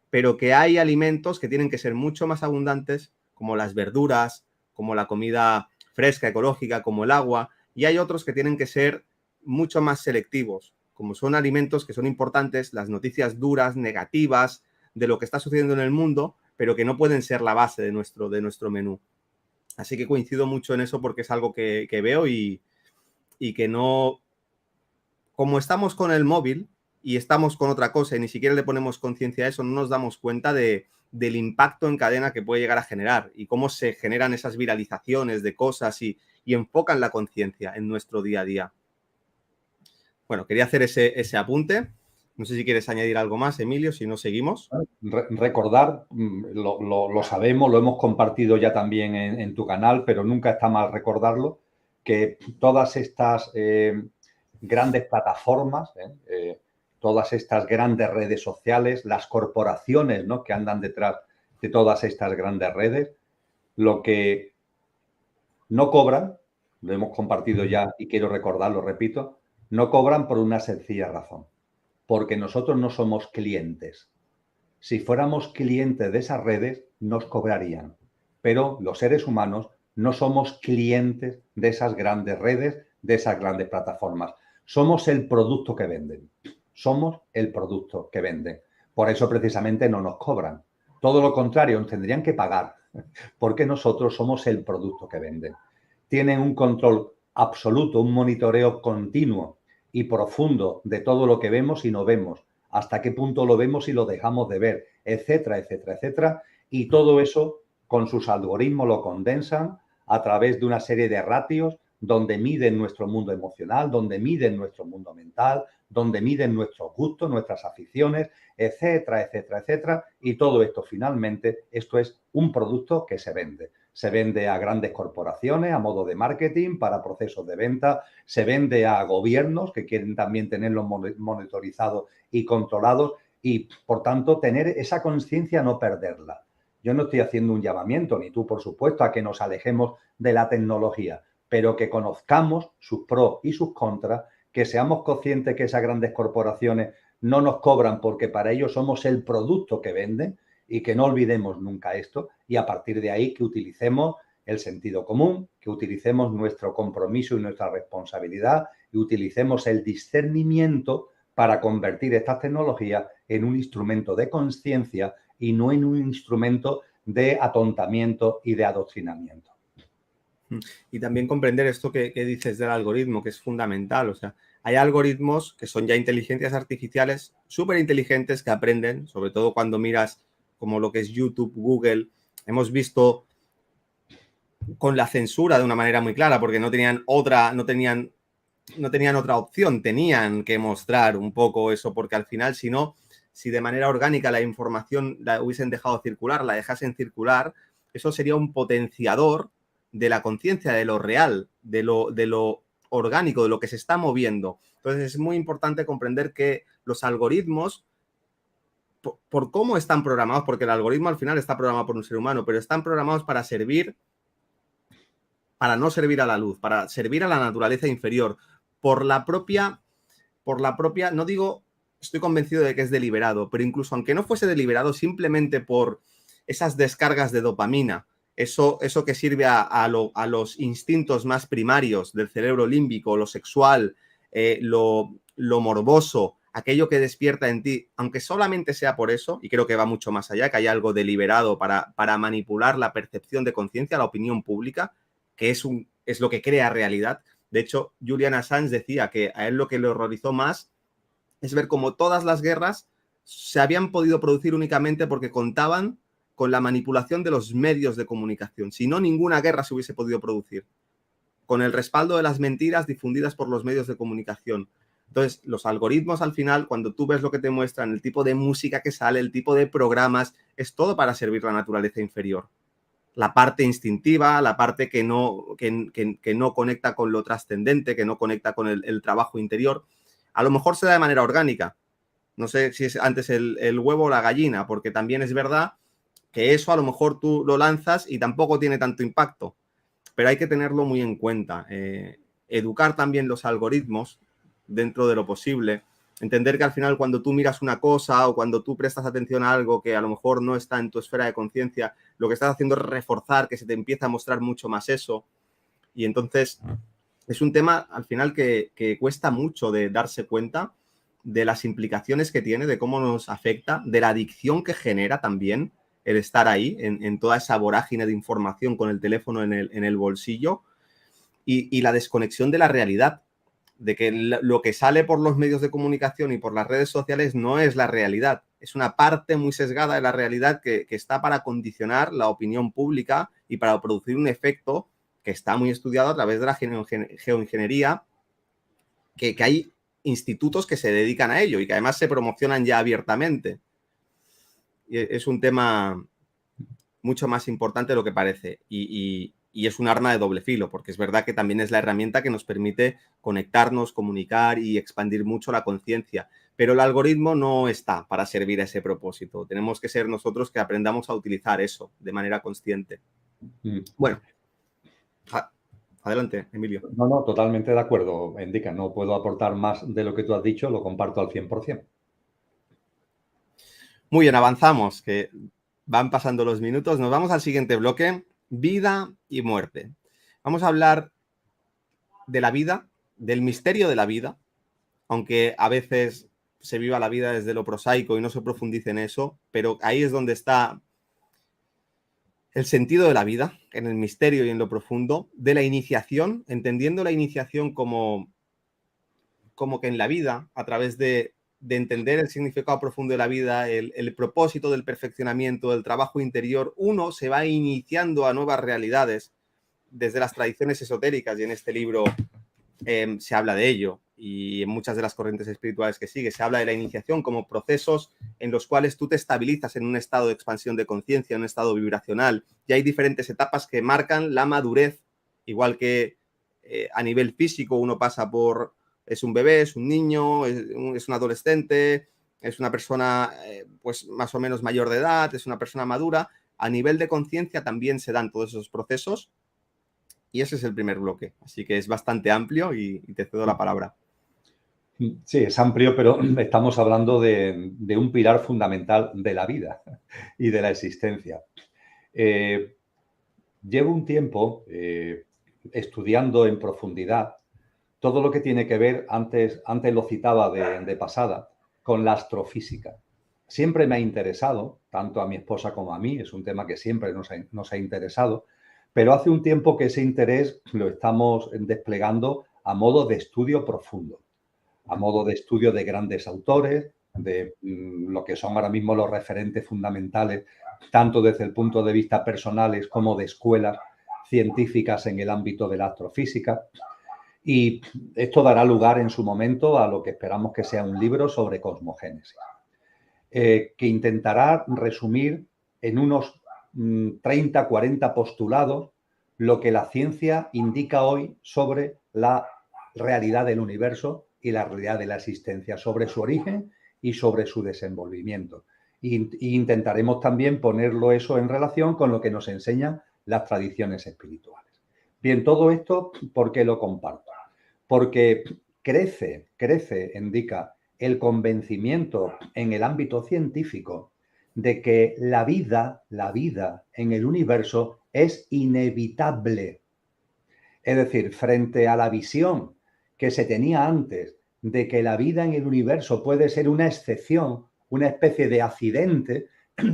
pero que hay alimentos que tienen que ser mucho más abundantes, como las verduras, como la comida fresca, ecológica, como el agua, y hay otros que tienen que ser mucho más selectivos, como son alimentos que son importantes, las noticias duras, negativas, de lo que está sucediendo en el mundo, pero que no pueden ser la base de nuestro menú. Así que coincido mucho en eso porque es algo que veo y que no... Como estamos con el móvil y estamos con otra cosa y ni siquiera le ponemos conciencia a eso, no nos damos cuenta del impacto en cadena que puede llegar a generar y cómo se generan esas viralizaciones de cosas y enfocan la conciencia en nuestro día a día. Bueno, quería hacer ese apunte. No sé si quieres añadir algo más, Emilio, si no seguimos. Recordar, lo sabemos, lo hemos compartido ya también en tu canal, pero nunca está mal recordarlo, que todas estas grandes plataformas, todas estas grandes redes sociales, las corporaciones, ¿no?, que andan detrás de todas estas grandes redes, lo que no cobran, lo hemos compartido ya y quiero recordarlo, repito, no cobran por una sencilla razón. Porque nosotros no somos clientes. Si fuéramos clientes de esas redes, nos cobrarían. Pero los seres humanos no somos clientes de esas grandes redes, de esas grandes plataformas. Somos el producto que venden. Somos el producto que venden. Por eso precisamente no nos cobran. Todo lo contrario, nos tendrían que pagar porque nosotros somos el producto que venden. Tienen un control absoluto, un monitoreo continuo y profundo de todo lo que vemos y no vemos, hasta qué punto lo vemos y lo dejamos de ver, etcétera, etcétera, etcétera. Y todo eso con sus algoritmos lo condensan a través de una serie de ratios donde miden nuestro mundo emocional, donde miden nuestro mundo mental, donde miden nuestros gustos, nuestras aficiones, etcétera, etcétera, etcétera. Y todo esto finalmente, esto es un producto que se vende. Se vende a grandes corporaciones a modo de marketing para procesos de venta, se vende a gobiernos que quieren también tenerlos monitorizados y controlados y, por tanto, tener esa conciencia, no perderla. Yo no estoy haciendo un llamamiento, ni tú, por supuesto, a que nos alejemos de la tecnología, pero que conozcamos sus pros y sus contras, que seamos conscientes que esas grandes corporaciones no nos cobran porque para ellos somos el producto que venden y que no olvidemos nunca esto y a partir de ahí que utilicemos el sentido común, que utilicemos nuestro compromiso y nuestra responsabilidad y utilicemos el discernimiento para convertir estas tecnologías en un instrumento de conciencia y no en un instrumento de atontamiento y de adoctrinamiento. Y también comprender esto que dices del algoritmo, que es fundamental. O sea, hay algoritmos que son ya inteligencias artificiales súper inteligentes que aprenden, sobre todo cuando miras como lo que es YouTube, Google. Hemos visto con la censura de una manera muy clara, porque no tenían otra opción, tenían que mostrar un poco eso, porque al final, si de manera orgánica la información la hubiesen dejado circular, la dejasen circular, eso sería un potenciador de la conciencia, de lo real, de lo orgánico, de lo que se está moviendo. Entonces es muy importante comprender que los algoritmos, por cómo están programados, porque el algoritmo al final está programado por un ser humano, pero están programados para no servir a la luz, para servir a la naturaleza inferior, por la propia, no digo, estoy convencido de que es deliberado, pero incluso aunque no fuese deliberado, simplemente por esas descargas de dopamina, eso que sirve a los instintos más primarios del cerebro límbico, lo sexual, lo morboso, aquello que despierta en ti, aunque solamente sea por eso, y creo que va mucho más allá, que hay algo deliberado para manipular la percepción de conciencia, la opinión pública, que es lo que crea realidad. De hecho, Julian Assange decía que a él lo que le horrorizó más es ver cómo todas las guerras se habían podido producir únicamente porque contaban con la manipulación de los medios de comunicación. Si no, ninguna guerra se hubiese podido producir. Con el respaldo de las mentiras difundidas por los medios de comunicación. Entonces, los algoritmos al final, cuando tú ves lo que te muestran, el tipo de música que sale, el tipo de programas, es todo para servir la naturaleza inferior. La parte instintiva, la parte que no conecta con lo trascendente, que no conecta con el trabajo interior. A lo mejor se da de manera orgánica. No sé si es antes el huevo o la gallina, porque también es verdad que eso a lo mejor tú lo lanzas y tampoco tiene tanto impacto, pero hay que tenerlo muy en cuenta. Educar también los algoritmos dentro de lo posible. Entender que al final cuando tú miras una cosa o cuando tú prestas atención a algo que a lo mejor no está en tu esfera de conciencia, lo que estás haciendo es reforzar que se te empieza a mostrar mucho más eso. Y entonces es un tema al final que cuesta mucho de darse cuenta de las implicaciones que tiene, de cómo nos afecta, de la adicción que genera también el estar ahí, en toda esa vorágine de información con el teléfono en el bolsillo y la desconexión de la realidad, de que lo que sale por los medios de comunicación y por las redes sociales no es la realidad, es una parte muy sesgada de la realidad que está para condicionar la opinión pública y para producir un efecto que está muy estudiado a través de la geoingeniería, que hay institutos que se dedican a ello y que además se promocionan ya abiertamente. Y es un tema mucho más importante de lo que parece y es un arma de doble filo, porque es verdad que también es la herramienta que nos permite conectarnos, comunicar y expandir mucho la conciencia. Pero el algoritmo no está para servir a ese propósito. Tenemos que ser nosotros que aprendamos a utilizar eso de manera consciente. Bueno, adelante, Emilio. No, totalmente de acuerdo, Indica. No puedo aportar más de lo que tú has dicho, lo comparto al 100%. Muy bien, avanzamos, que van pasando los minutos. Nos vamos al siguiente bloque, vida y muerte. Vamos a hablar de la vida, del misterio de la vida, aunque a veces se viva la vida desde lo prosaico y no se profundice en eso, pero ahí es donde está el sentido de la vida, en el misterio y en lo profundo, de la iniciación, entendiendo la iniciación como que en la vida, a través de entender el significado profundo de la vida, el propósito del perfeccionamiento, del trabajo interior, uno se va iniciando a nuevas realidades desde las tradiciones esotéricas, y en este libro se habla de ello, y en muchas de las corrientes espirituales que sigue se habla de la iniciación como procesos en los cuales tú te estabilizas en un estado de expansión de conciencia, en un estado vibracional, y hay diferentes etapas que marcan la madurez, igual que a nivel físico uno pasa por, es un bebé, es un niño, es un adolescente, es una persona pues más o menos mayor de edad, es una persona madura. A nivel de conciencia también se dan todos esos procesos, y ese es el primer bloque. Así que es bastante amplio y te cedo la palabra. Sí, es amplio, pero estamos hablando de un pilar fundamental de la vida y de la existencia. Llevo un tiempo estudiando en profundidad todo lo que tiene que ver, antes lo citaba de pasada, con la astrofísica. Siempre me ha interesado, tanto a mi esposa como a mí, es un tema que siempre nos ha interesado, pero hace un tiempo que ese interés lo estamos desplegando a modo de estudio profundo, a modo de estudio de grandes autores, de lo que son ahora mismo los referentes fundamentales, tanto desde el punto de vista personales como de escuelas científicas en el ámbito de la astrofísica. Y esto dará lugar en su momento a lo que esperamos que sea un libro sobre cosmogénesis, que intentará resumir en unos 30, 40 postulados lo que la ciencia indica hoy sobre la realidad del universo y la realidad de la existencia, sobre su origen y sobre su desenvolvimiento. Y intentaremos también ponerlo eso en relación con lo que nos enseñan las tradiciones espirituales. Bien, todo esto, ¿por qué lo comparto? Porque crece, indica, el convencimiento en el ámbito científico de que la vida en el universo es inevitable. Es decir, frente a la visión que se tenía antes de que la vida en el universo puede ser una excepción, una especie de accidente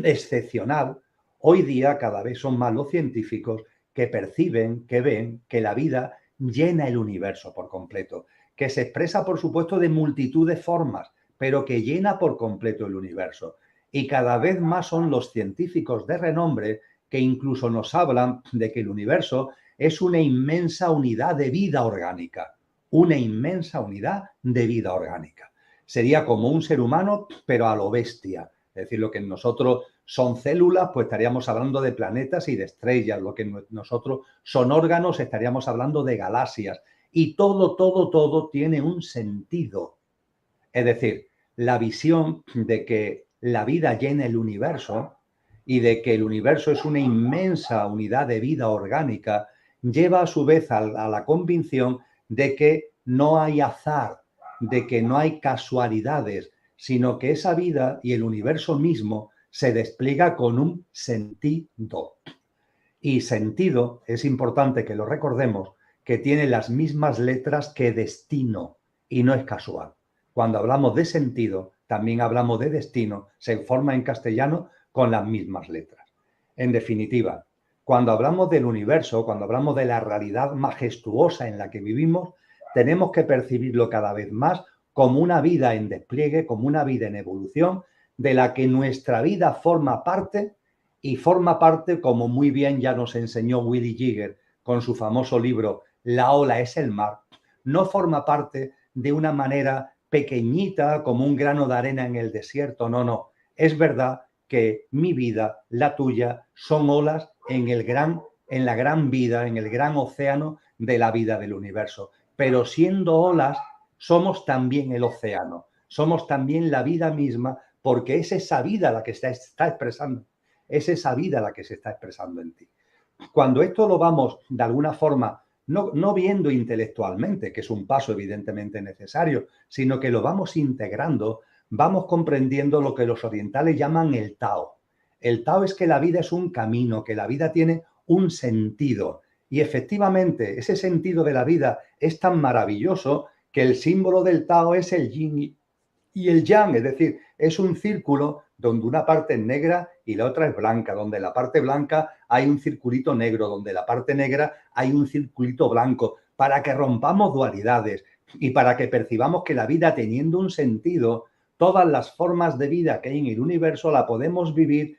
excepcional, hoy día cada vez son más los científicos que perciben, que ven que la vida llena el universo por completo, que se expresa, por supuesto, de multitud de formas, pero que llena por completo el universo. Y cada vez más son los científicos de renombre que incluso nos hablan de que el universo es una inmensa unidad de vida orgánica, una inmensa unidad de vida orgánica. Sería como un ser humano, pero a lo bestia. Es decir, lo que en nosotros son células, pues estaríamos hablando de planetas y de estrellas. Lo que en nosotros son órganos, estaríamos hablando de galaxias. Y todo tiene un sentido. Es decir, la visión de que la vida llena el universo y de que el universo es una inmensa unidad de vida orgánica, lleva a su vez a la convicción de que no hay azar, de que no hay casualidades, sino que esa vida y el universo mismo se despliega con un sentido. Y sentido, es importante que lo recordemos, que tiene las mismas letras que destino y no es casual. Cuando hablamos de sentido, también hablamos de destino, se forma en castellano con las mismas letras. En definitiva, cuando hablamos del universo, cuando hablamos de la realidad majestuosa en la que vivimos, tenemos que percibirlo cada vez más como una vida en despliegue, como una vida en evolución, de la que nuestra vida forma parte, y forma parte, como muy bien ya nos enseñó Willy Jigger con su famoso libro La ola es el mar, no forma parte de una manera pequeñita como un grano de arena en el desierto, no. Es verdad que mi vida, la tuya, son olas en la gran vida, en el gran océano de la vida del universo. Pero siendo olas, somos también el océano, somos también la vida misma, porque es esa vida la que se está expresando, es esa vida la que se está expresando en ti. Cuando esto lo vamos, de alguna forma, no viendo intelectualmente, que es un paso evidentemente necesario, sino que lo vamos integrando, vamos comprendiendo lo que los orientales llaman el Tao. El Tao es que la vida es un camino, que la vida tiene un sentido. Y efectivamente, ese sentido de la vida es tan maravilloso que el símbolo del Tao es el yin y el yang, es decir, es un círculo donde una parte es negra y la otra es blanca, donde en la parte blanca hay un circulito negro, donde en la parte negra hay un circulito blanco, para que rompamos dualidades y para que percibamos que la vida, teniendo un sentido, todas las formas de vida que hay en el universo la podemos vivir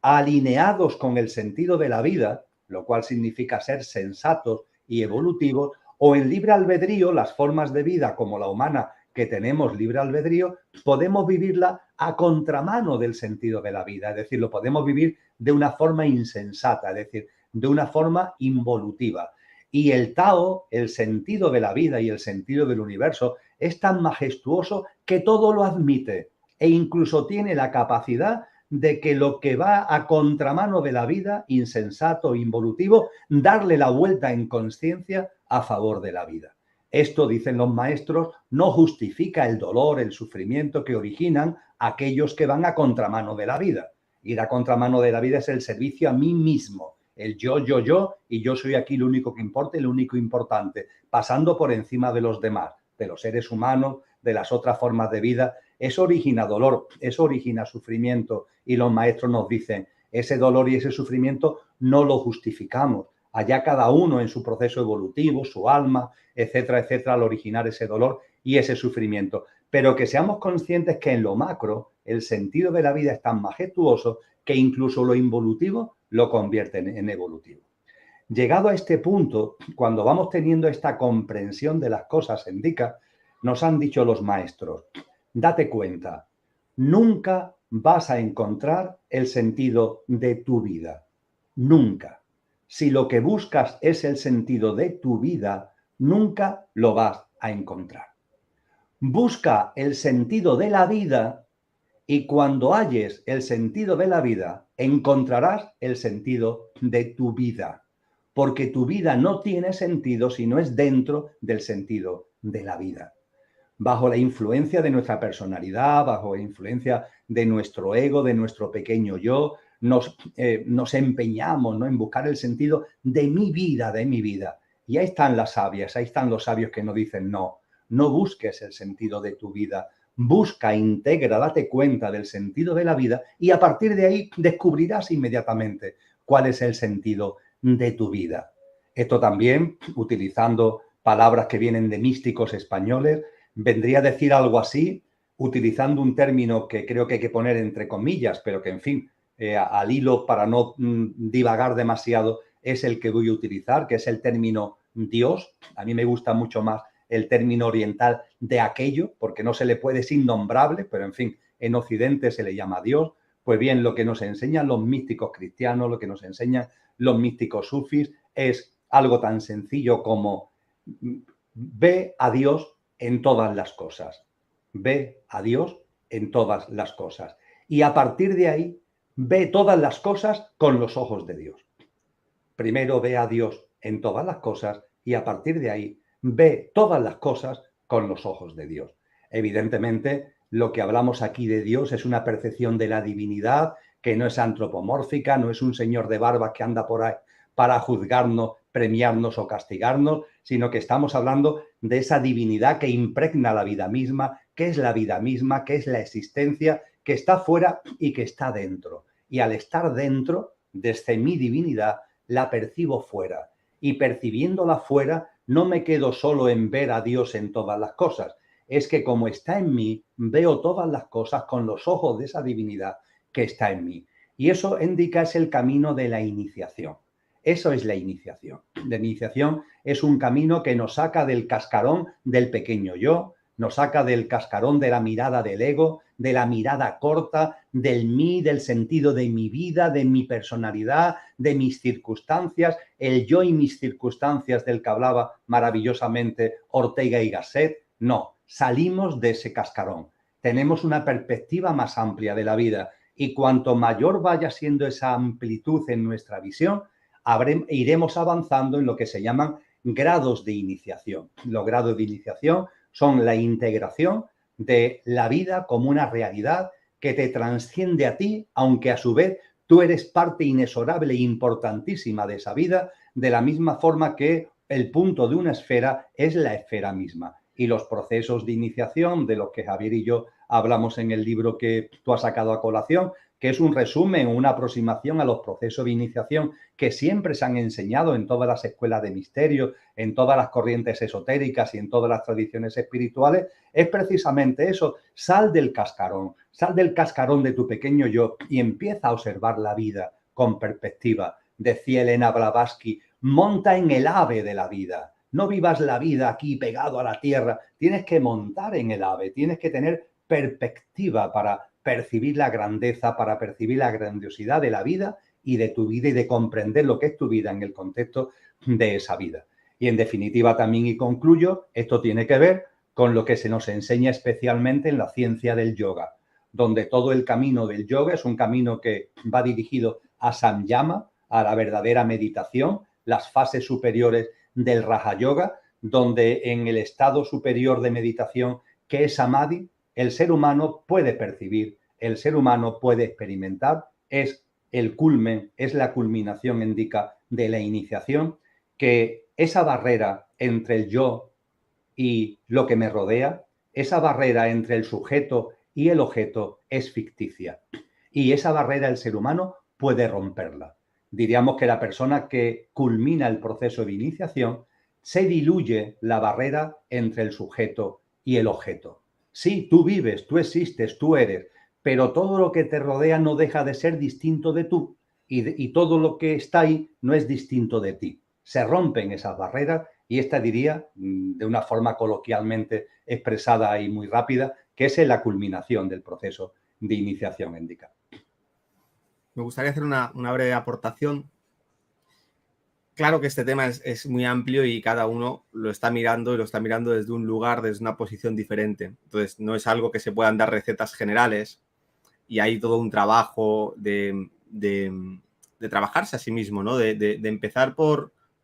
alineados con el sentido de la vida, lo cual significa ser sensatos y evolutivos, o en libre albedrío, las formas de vida como la humana, que tenemos libre albedrío, podemos vivirla a contramano del sentido de la vida, es decir, lo podemos vivir de una forma insensata, es decir, de una forma involutiva. Y el Tao, el sentido de la vida y el sentido del universo, es tan majestuoso que todo lo admite e incluso tiene la capacidad de que lo que va a contramano de la vida, insensato, involutivo, darle la vuelta en conciencia a favor de la vida. Esto, dicen los maestros, no justifica el dolor, el sufrimiento que originan aquellos que van a contramano de la vida. Ir a contramano de la vida es el servicio a mí mismo, el yo, y yo soy aquí lo único que importa y lo único importante, pasando por encima de los demás, de los seres humanos, de las otras formas de vida. Eso origina dolor, eso origina sufrimiento, y los maestros nos dicen, ese dolor y ese sufrimiento no lo justificamos. Allá cada uno en su proceso evolutivo, su alma, etcétera, etcétera, al originar ese dolor y ese sufrimiento. Pero que seamos conscientes que en lo macro el sentido de la vida es tan majestuoso que incluso lo involutivo lo convierte en evolutivo. Llegado a este punto, cuando vamos teniendo esta comprensión de las cosas en Dika, nos han dicho los maestros, date cuenta, nunca vas a encontrar el sentido de tu vida. Nunca. Si lo que buscas es el sentido de tu vida, nunca lo vas a encontrar. Busca el sentido de la vida y cuando halles el sentido de la vida, encontrarás el sentido de tu vida. Porque tu vida no tiene sentido si no es dentro del sentido de la vida. Bajo la influencia de nuestra personalidad, bajo la influencia de nuestro ego, de nuestro pequeño yo, nos empeñamos, ¿no?, en buscar el sentido de mi vida, de mi vida. Y ahí están las sabias, ahí están los sabios que nos dicen, no busques el sentido de tu vida, busca, integra, date cuenta del sentido de la vida y a partir de ahí descubrirás inmediatamente cuál es el sentido de tu vida. Esto también, utilizando palabras que vienen de místicos españoles, vendría a decir algo así, utilizando un término que creo que hay que poner entre comillas, pero que, en fin, al hilo para no divagar demasiado, es el que voy a utilizar, que es el término Dios. A mí me gusta mucho más el término oriental de aquello, porque no se le puede, es innombrable, pero en fin, en Occidente se le llama Dios. Pues bien, lo que nos enseñan los místicos cristianos, lo que nos enseñan los místicos sufis, es algo tan sencillo como ve a Dios en todas las cosas. Ve a Dios en todas las cosas. Y a partir de ahí, ve todas las cosas con los ojos de Dios. Primero ve a Dios en todas las cosas y a partir de ahí ve todas las cosas con los ojos de Dios. Evidentemente, lo que hablamos aquí de Dios es una percepción de la divinidad que no es antropomórfica, no es un señor de barba que anda por ahí para juzgarnos, premiarnos o castigarnos, sino que estamos hablando de esa divinidad que impregna la vida misma, que es la vida misma, que es la existencia, que está fuera y que está dentro. Y al estar dentro, desde mi divinidad, la percibo fuera. Y percibiéndola fuera, no me quedo solo en ver a Dios en todas las cosas. Es que como está en mí, veo todas las cosas con los ojos de esa divinidad que está en mí. Y eso indica es el camino de la iniciación. Eso es la iniciación. La iniciación es un camino que nos saca del cascarón del pequeño yo, nos saca del cascarón de la mirada del ego, de la mirada corta, del mí, del sentido de mi vida, de mi personalidad, de mis circunstancias, el yo y mis circunstancias del que hablaba maravillosamente Ortega y Gasset. No, salimos de ese cascarón. Tenemos una perspectiva más amplia de la vida y cuanto mayor vaya siendo esa amplitud en nuestra visión, iremos avanzando en lo que se llaman grados de iniciación. Los grados de iniciación son la integración de la vida como una realidad que te trasciende a ti, aunque a su vez tú eres parte inexorable e importantísima de esa vida, de la misma forma que el punto de una esfera es la esfera misma. y los procesos de iniciación de los que Javier y yo hablamos en el libro que tú has sacado a colación, que es un resumen, una aproximación a los procesos de iniciación que siempre se han enseñado en todas las escuelas de misterio, en todas las corrientes esotéricas y en todas las tradiciones espirituales, es precisamente eso. Sal del cascarón de tu pequeño yo y empieza a observar la vida con perspectiva. Decía Elena Blavatsky, monta en el ave de la vida. No vivas la vida aquí pegado a la tierra, tienes que montar en el ave, tienes que tener perspectiva para percibir la grandeza, para percibir la grandiosidad de la vida y de tu vida y de comprender lo que es tu vida en el contexto de esa vida. Y en definitiva también, y concluyo, esto tiene que ver con lo que se nos enseña especialmente en la ciencia del yoga, donde todo el camino del yoga es un camino que va dirigido a samyama, a la verdadera meditación, las fases superiores del Raja Yoga, donde en el estado superior de meditación, que es Samadhi, el ser humano puede percibir, el ser humano puede experimentar, es el culmen, es la culminación, indica, de la iniciación, que esa barrera entre el yo y lo que me rodea, esa barrera entre el sujeto y el objeto es ficticia. Y esa barrera el ser humano puede romperla. Diríamos que la persona que culmina el proceso de iniciación se diluye la barrera entre el sujeto y el objeto. Sí, tú vives, tú existes, tú eres, pero todo lo que te rodea no deja de ser distinto de tú y todo lo que está ahí no es distinto de ti. Se rompen esas barreras y esta diría, de una forma coloquialmente expresada y muy rápida, que es la culminación del proceso de iniciación indica. Me gustaría hacer una breve aportación. Claro que este tema es muy amplio y cada uno lo está mirando y lo está mirando desde un lugar, desde una posición diferente. Entonces, no es algo que se puedan dar recetas generales y hay todo un trabajo de trabajarse a sí mismo, ¿no? De empezar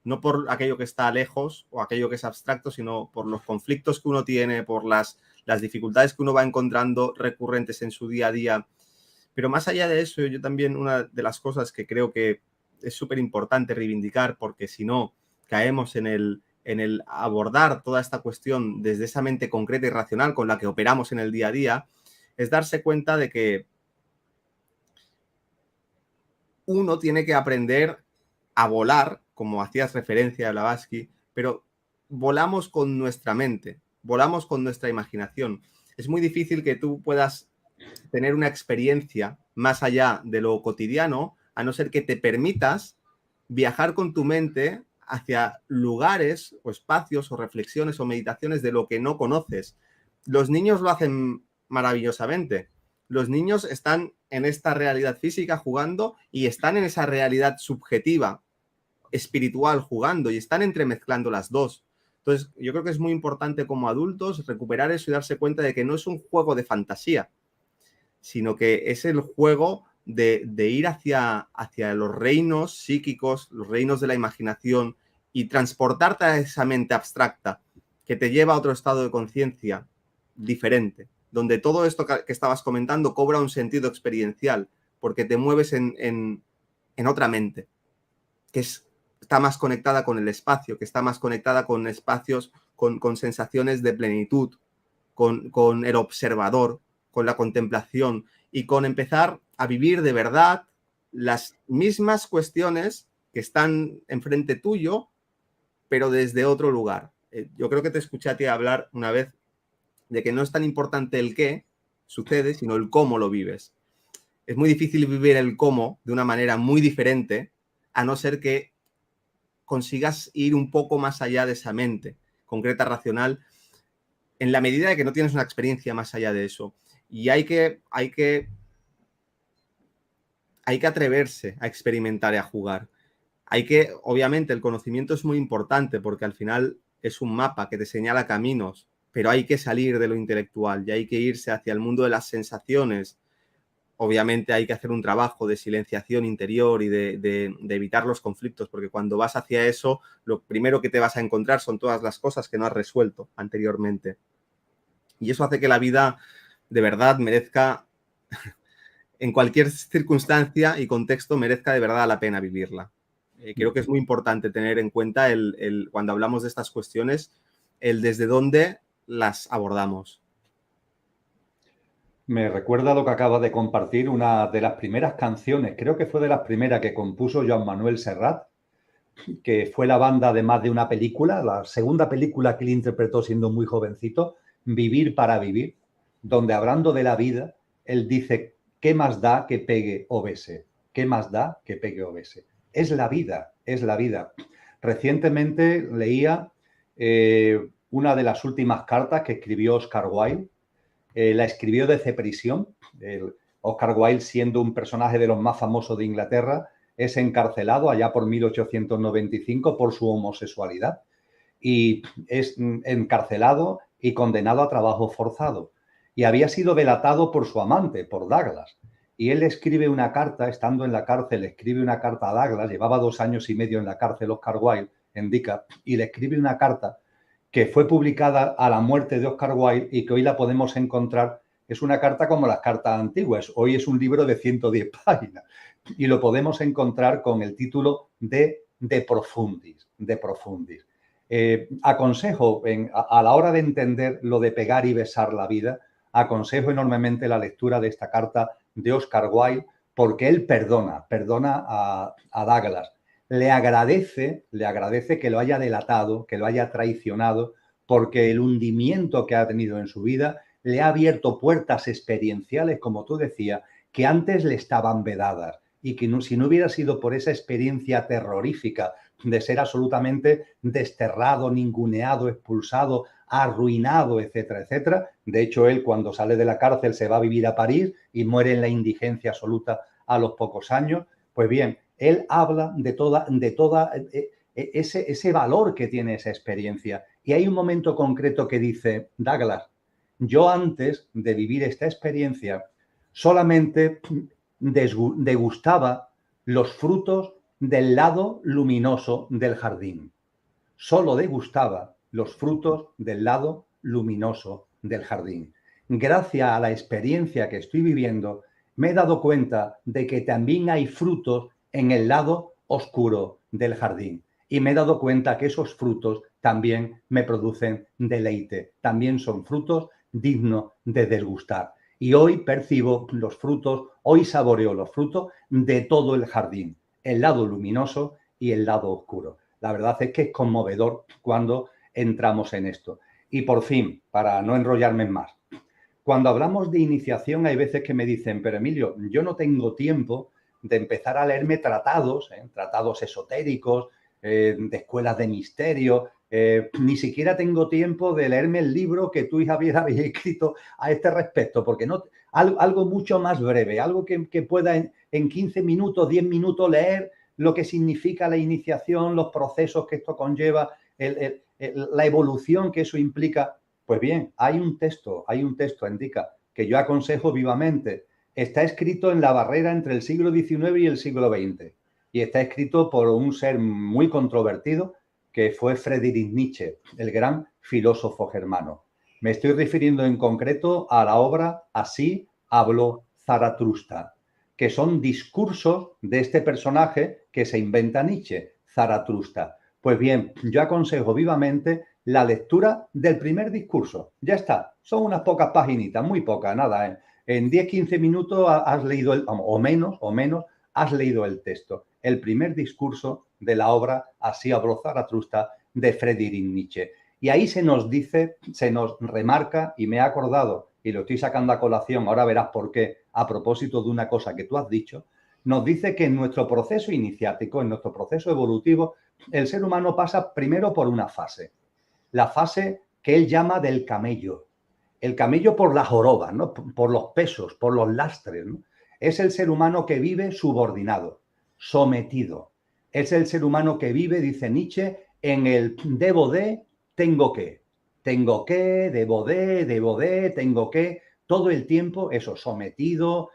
no por aquello que está lejos o aquello que es abstracto, sino por los conflictos que uno tiene, por las dificultades que uno va encontrando recurrentes en su día a día. Pero más allá de eso, yo también una de las cosas que creo que es súper importante reivindicar, porque si no caemos en el abordar toda esta cuestión desde esa mente concreta y racional con la que operamos en el día a día, es darse cuenta de que uno tiene que aprender a volar, como hacías referencia a Blavatsky, pero volamos con nuestra mente, volamos con nuestra imaginación. Es muy difícil que tú puedas tener una experiencia más allá de lo cotidiano, a no ser que te permitas viajar con tu mente hacia lugares o espacios o reflexiones o meditaciones de lo que no conoces. Los niños lo hacen maravillosamente. Los niños están en esta realidad física jugando y están en esa realidad subjetiva, espiritual jugando y están entremezclando las dos. Entonces, yo creo que es muy importante como adultos recuperar eso y darse cuenta de que no es un juego de fantasía, sino que es el juego de ir hacia los reinos psíquicos, los reinos de la imaginación y transportarte a esa mente abstracta que te lleva a otro estado de conciencia diferente, donde todo esto que estabas comentando cobra un sentido experiencial, porque te mueves en otra mente, que está más conectada con el espacio, que está más conectada con espacios, con sensaciones de plenitud, con el observador, con la contemplación y con empezar a vivir de verdad las mismas cuestiones que están enfrente tuyo, pero desde otro lugar. Yo creo que te escuché a ti hablar una vez de que no es tan importante el qué sucede, sino el cómo lo vives. Es muy difícil vivir el cómo de una manera muy diferente, a no ser que consigas ir un poco más allá de esa mente concreta, racional, en la medida de que no tienes una experiencia más allá de eso. Y hay que atreverse a experimentar y a jugar. Obviamente, el conocimiento es muy importante porque al final es un mapa que te señala caminos, pero hay que salir de lo intelectual y hay que irse hacia el mundo de las sensaciones. Obviamente hay que hacer un trabajo de silenciación interior y de evitar los conflictos, porque cuando vas hacia eso, lo primero que te vas a encontrar son todas las cosas que no has resuelto anteriormente. Y eso hace que la vida de verdad merezca, en cualquier circunstancia y contexto, merezca de verdad la pena vivirla. Creo que es muy importante tener en cuenta cuando hablamos de estas cuestiones, el desde dónde las abordamos? Me recuerda lo que acaba de compartir, una de las primeras canciones, creo que fue de las primeras que compuso Joan Manuel Serrat, que fue la banda además de una película, la segunda película que él interpretó siendo muy jovencito, Vivir para vivir, donde hablando de la vida, él dice, ¿qué más da que pegue o bese? ¿Qué más da que pegue o bese? Es la vida, es la vida. Recientemente leía una de las últimas cartas que escribió Oscar Wilde, la escribió desde prisión. Oscar Wilde, siendo un personaje de los más famosos de Inglaterra, es encarcelado allá por 1895 por su homosexualidad y es encarcelado y condenado a trabajo forzado. Y había sido delatado por su amante, por Douglas. Y él escribe una carta, estando en la cárcel, escribe una carta a Douglas, llevaba 2 años y medio en la cárcel Oscar Wilde, indica, y le escribe una carta que fue publicada a la muerte de Oscar Wilde y que hoy la podemos encontrar. Es una carta como las cartas antiguas. Hoy es un libro de 110 páginas y lo podemos encontrar con el título De Profundis. De Profundis. Aconsejo, a la hora de entender lo de pegar y besar la vida, aconsejo enormemente la lectura de esta carta de Oscar Wilde, porque él perdona a Douglas. Le agradece que lo haya delatado, que lo haya traicionado, porque el hundimiento que ha tenido en su vida le ha abierto puertas experienciales, como tú decías, que antes le estaban vedadas y que si no hubiera sido por esa experiencia terrorífica de ser absolutamente desterrado, ninguneado, expulsado, arruinado, etcétera, etcétera. De hecho, él cuando sale de la cárcel se va a vivir a París y muere en la indigencia absoluta a los pocos años. Pues bien, él habla de toda ese valor que tiene esa experiencia. Y hay un momento concreto que dice, Douglas, yo antes de vivir esta experiencia solamente degustaba los frutos del lado luminoso del jardín. Solo degustaba los frutos del lado luminoso del jardín. Gracias a la experiencia que estoy viviendo, me he dado cuenta de que también hay frutos en el lado oscuro del jardín. Y me he dado cuenta que esos frutos también me producen deleite. También son frutos dignos de degustar. Y hoy percibo los frutos, hoy saboreo los frutos de todo el jardín. El lado luminoso y el lado oscuro. La verdad es que es conmovedor cuando entramos en esto. Y por fin, para no enrollarme más, cuando hablamos de iniciación hay veces que me dicen, pero Emilio, yo no tengo tiempo de empezar a leerme tratados, tratados esotéricos, de escuelas de misterio, ni siquiera tengo tiempo de leerme el libro que tú y Javier habéis escrito a este respecto, porque no, algo mucho más breve, algo que pueda en 15 minutos, 10 minutos leer lo que significa la iniciación, los procesos que esto conlleva, la evolución que eso implica. Pues bien, hay un texto, indica, que yo aconsejo vivamente. Está escrito en la barrera entre el siglo XIX y el siglo XX. Y está escrito por un ser muy controvertido que fue Friedrich Nietzsche, el gran filósofo germano. Me estoy refiriendo en concreto a la obra Así habló Zaratustra, que son discursos de este personaje que se inventa Nietzsche, Zaratustra. Pues bien, yo aconsejo vivamente la lectura del primer discurso. Ya está, son unas pocas paginitas, muy pocas, nada. En 10-15 minutos has leído, o menos, has leído el texto. El primer discurso de la obra Así habló Zaratustra de Friedrich Nietzsche. Y ahí se nos dice, se nos remarca, y me he acordado, y lo estoy sacando a colación, ahora verás por qué, a propósito de una cosa que tú has dicho, nos dice que en nuestro proceso iniciático, en nuestro proceso evolutivo, el ser humano pasa primero por una fase. La fase que él llama del camello. El camello por la joroba, ¿no? Por los pesos, por los lastres, ¿no? Es el ser humano que vive subordinado, sometido. Es el ser humano que vive, dice Nietzsche, en el debo de, tengo que. Tengo que, debo de, tengo que. Todo el tiempo eso, sometido,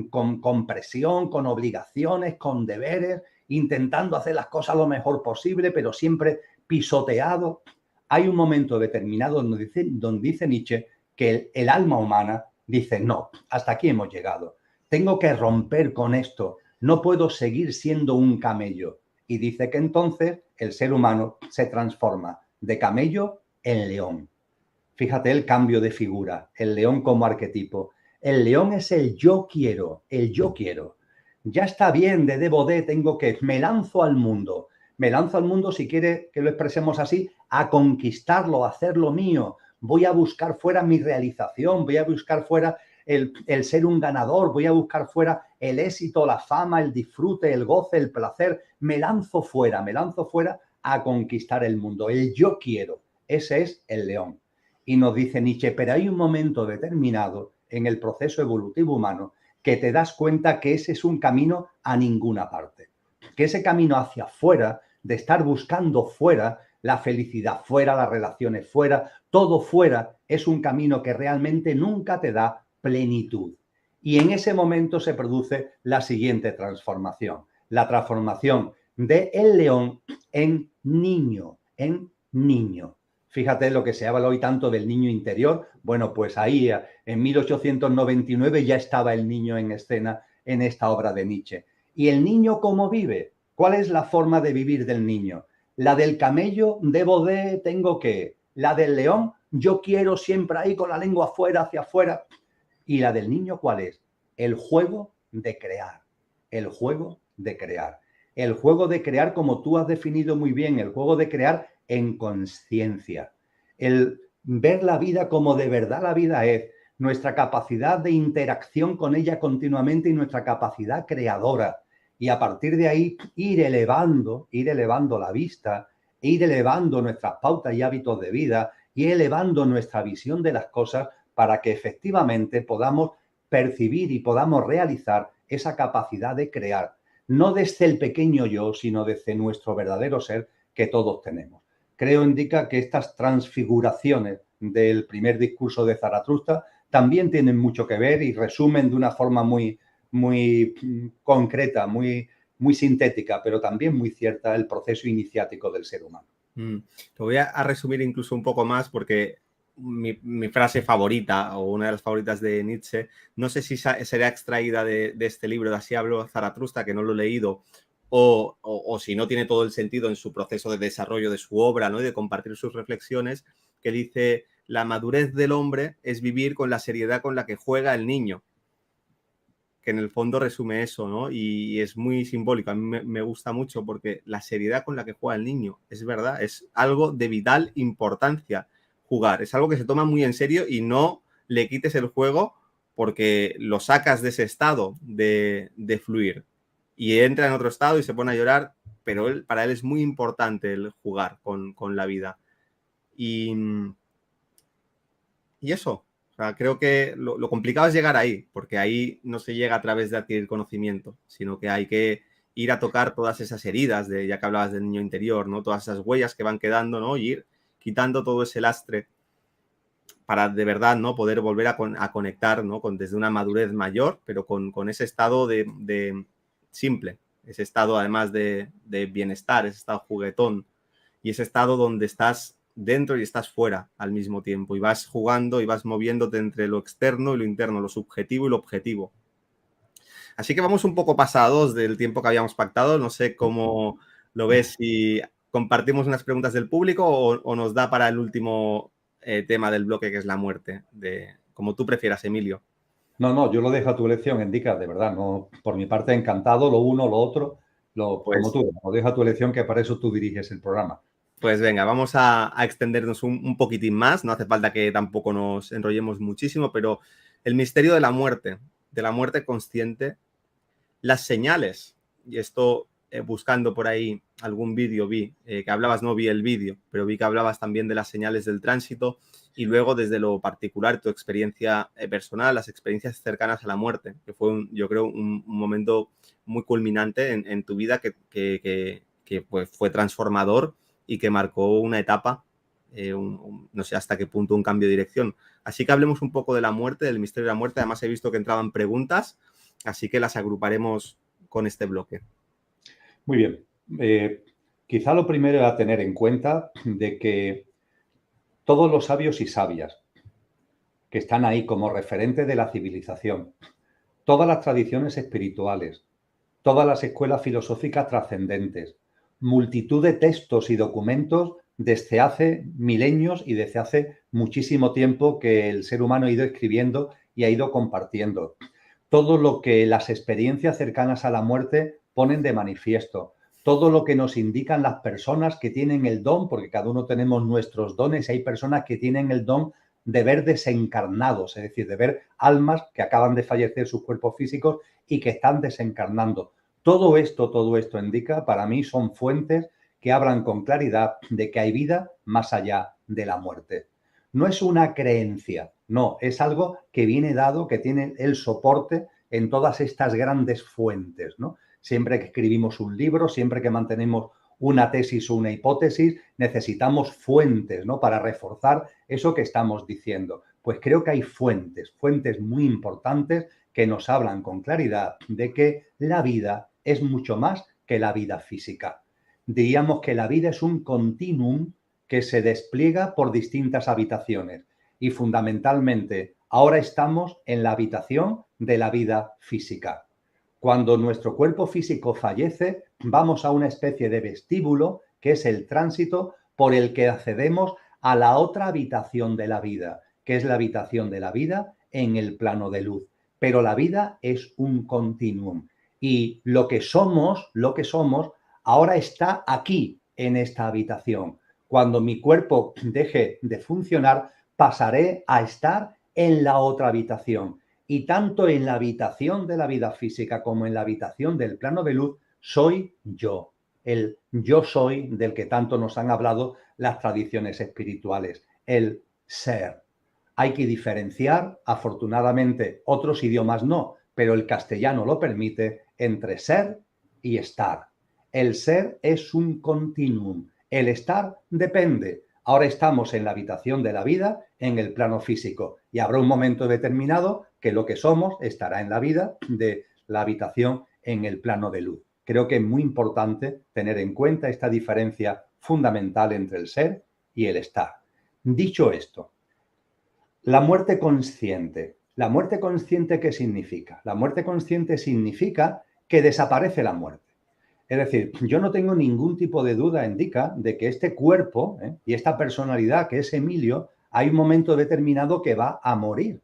con presión, con obligaciones, con deberes, intentando hacer las cosas lo mejor posible, pero siempre pisoteado. Hay un momento determinado donde dice Nietzsche que el alma humana dice, no, hasta aquí hemos llegado. Tengo que romper con esto. No puedo seguir siendo un camello. Y dice que entonces el ser humano se transforma de camello en león. Fíjate el cambio de figura, el león como arquetipo. El león es el yo quiero, el yo quiero. Ya está bien, de debo de, tengo que, me lanzo al mundo. Me lanzo al mundo, si quiere que lo expresemos así, a conquistarlo, a hacerlo mío. Voy a buscar fuera mi realización, voy a buscar fuera el ser un ganador, voy a buscar fuera el éxito, la fama, el disfrute, el goce, el placer. Me lanzo fuera a conquistar el mundo. El yo quiero, ese es el león. Y nos dice Nietzsche, pero hay un momento determinado en el proceso evolutivo humano que te das cuenta que ese es un camino a ninguna parte. Que ese camino hacia afuera, de estar buscando fuera, la felicidad fuera, las relaciones fuera, todo fuera, es un camino que realmente nunca te da plenitud. Y en ese momento se produce la siguiente transformación. La transformación de el león en niño, en niño. Fíjate lo que se habla hoy tanto del niño interior. Bueno, pues ahí en 1899 ya estaba el niño en escena en esta obra de Nietzsche. ¿Y el niño cómo vive? ¿Cuál es la forma de vivir del niño? La del camello, debo de, tengo que. La del león, yo quiero siempre ahí con la lengua afuera, hacia afuera. ¿Y la del niño cuál es? El juego de crear. El juego de crear. El juego de crear, como tú has definido muy bien, el juego de crear en conciencia. El ver la vida como de verdad la vida es, nuestra capacidad de interacción con ella continuamente y nuestra capacidad creadora. Y a partir de ahí ir elevando la vista, ir elevando nuestras pautas y hábitos de vida, y elevando nuestra visión de las cosas para que efectivamente podamos percibir y podamos realizar esa capacidad de crear, no desde el pequeño yo, sino desde nuestro verdadero ser que todos tenemos. Creo indica que estas transfiguraciones del primer discurso de Zaratustra también tienen mucho que ver y resumen de una forma muy concreta, muy sintética, pero también muy cierta el proceso iniciático del ser humano. Lo voy a resumir incluso un poco más porque mi frase favorita o una de las favoritas de Nietzsche, no sé si será extraída de este libro de Así habló Zaratustra, que no lo he leído, o si no tiene todo el sentido en su proceso de desarrollo de su obra, ¿no? Y de compartir sus reflexiones, que dice, la madurez del hombre es vivir con la seriedad con la que juega el niño, que en el fondo resume eso, ¿no? Y es muy simbólico. A mí me gusta mucho porque la seriedad con la que juega el niño, es verdad, es algo de vital importancia jugar. Es algo que se toma muy en serio y no le quites el juego porque lo sacas de ese estado de fluir y entra en otro estado y se pone a llorar, pero para él es muy importante el jugar con la vida. Y eso. O sea, creo que lo complicado es llegar ahí, porque ahí no se llega a través de adquirir conocimiento, sino que hay que ir a tocar todas esas heridas, ya que hablabas del niño interior, ¿no? Todas esas huellas que van quedando, ¿no? Y ir quitando todo ese lastre para de verdad, ¿no? Poder volver a conectar, ¿no? Desde una madurez mayor, pero con ese estado de simple, ese estado además de bienestar, ese estado juguetón y ese estado donde estás dentro y estás fuera al mismo tiempo y vas jugando y vas moviéndote entre lo externo y lo interno, lo subjetivo y lo objetivo. Así que vamos un poco pasados del tiempo que habíamos pactado. No sé cómo lo ves, si compartimos unas preguntas del público o nos da para el último tema del bloque, que es la muerte, como tú prefieras, Emilio. No, yo lo dejo a tu elección, Indica, de verdad. No, por mi parte, encantado, lo uno, lo otro, como tú, lo dejo a tu elección, que para eso tú diriges el programa. Pues venga, vamos a extendernos un poquitín más. No hace falta que tampoco nos enrollemos muchísimo, pero el misterio de la muerte consciente, las señales, y esto buscando por ahí algún vídeo vi que hablabas, no vi el vídeo, pero vi que hablabas también de las señales del tránsito y luego desde lo particular, tu experiencia personal, las experiencias cercanas a la muerte, que fue, yo creo, un momento muy culminante en tu vida que pues, fue transformador y que marcó una etapa, no sé hasta qué punto, un cambio de dirección. Así que hablemos un poco de la muerte, del misterio de la muerte. Además he visto que entraban preguntas, así que las agruparemos con este bloque. Muy bien. Quizá lo primero a tener en cuenta de que todos los sabios y sabias que están ahí como referentes de la civilización, todas las tradiciones espirituales, todas las escuelas filosóficas trascendentes, multitud de textos y documentos desde hace milenios y desde hace muchísimo tiempo que el ser humano ha ido escribiendo y ha ido compartiendo. Todo lo que las experiencias cercanas a la muerte ponen de manifiesto, todo lo que nos indican las personas que tienen el don, porque cada uno tenemos nuestros dones, y hay personas que tienen el don de ver desencarnados, es decir, de ver almas que acaban de fallecer sus cuerpos físicos y que están desencarnando. Todo esto indica, para mí, son fuentes que hablan con claridad de que hay vida más allá de la muerte. No es una creencia, no, es algo que viene dado, que tiene el soporte en todas estas grandes fuentes, ¿no? Siempre que escribimos un libro, siempre que mantenemos una tesis o una hipótesis, necesitamos fuentes, ¿no?, para reforzar eso que estamos diciendo. Pues creo que hay fuentes muy importantes que nos hablan con claridad de que la vida es mucho más que la vida física. Diríamos que la vida es un continuum que se despliega por distintas habitaciones y fundamentalmente ahora estamos en la habitación de la vida física. Cuando nuestro cuerpo físico fallece, vamos a una especie de vestíbulo, que es el tránsito por el que accedemos a la otra habitación de la vida, que es la habitación de la vida en el plano de luz. Pero la vida es un continuum y lo que somos, ahora está aquí, en esta habitación. Cuando mi cuerpo deje de funcionar, pasaré a estar en la otra habitación. Y tanto en la habitación de la vida física como en la habitación del plano de luz, soy yo. El yo soy del que tanto nos han hablado las tradiciones espirituales, el ser. Hay que diferenciar, afortunadamente otros idiomas no, pero el castellano lo permite, entre ser y estar. El ser es un continuum, el estar depende. Ahora estamos en la habitación de la vida, en el plano físico, y habrá un momento determinado que lo que somos estará en la vida de la habitación en el plano de luz. Creo que es muy importante tener en cuenta esta diferencia fundamental entre el ser y el estar. Dicho esto, la muerte consciente. ¿La muerte consciente qué significa? La muerte consciente significa que desaparece la muerte. Es decir, yo no tengo ningún tipo de duda, indica, de que este cuerpo y esta personalidad que es Emilio, hay un momento determinado que va a morir.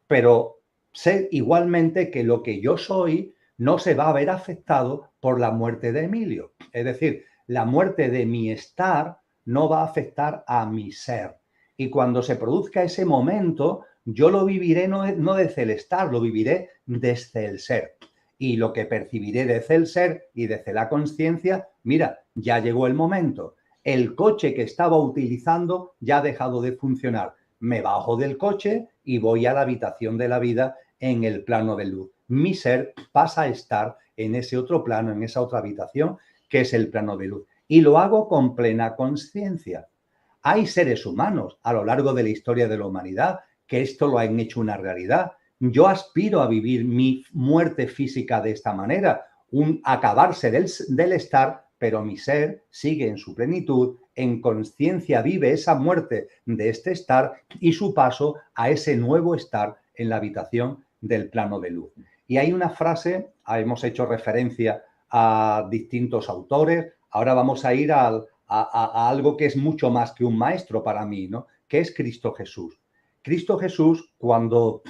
Pero sé igualmente que lo que yo soy no se va a ver afectado por la muerte de Emilio. Es decir, la muerte de mi estar no va a afectar a mi ser. Y cuando se produzca ese momento, yo lo viviré no desde el estar, lo viviré desde el ser. Y lo que percibiré desde el ser y desde la conciencia, mira, ya llegó el momento. El coche que estaba utilizando ya ha dejado de funcionar. Me bajo del coche y voy a la habitación de la vida en el plano de luz. Mi ser pasa a estar en ese otro plano, en esa otra habitación, que es el plano de luz. Y lo hago con plena conciencia. Hay seres humanos a lo largo de la historia de la humanidad que esto lo han hecho una realidad. Yo aspiro a vivir mi muerte física de esta manera, un acabarse del estar, pero mi ser sigue en su plenitud, en conciencia vive esa muerte de este estar y su paso a ese nuevo estar en la habitación del plano de luz. Y hay una frase, hemos hecho referencia a distintos autores, ahora vamos a ir a algo que es mucho más que un maestro para mí, ¿no?, que es Cristo Jesús. Cristo Jesús, cuando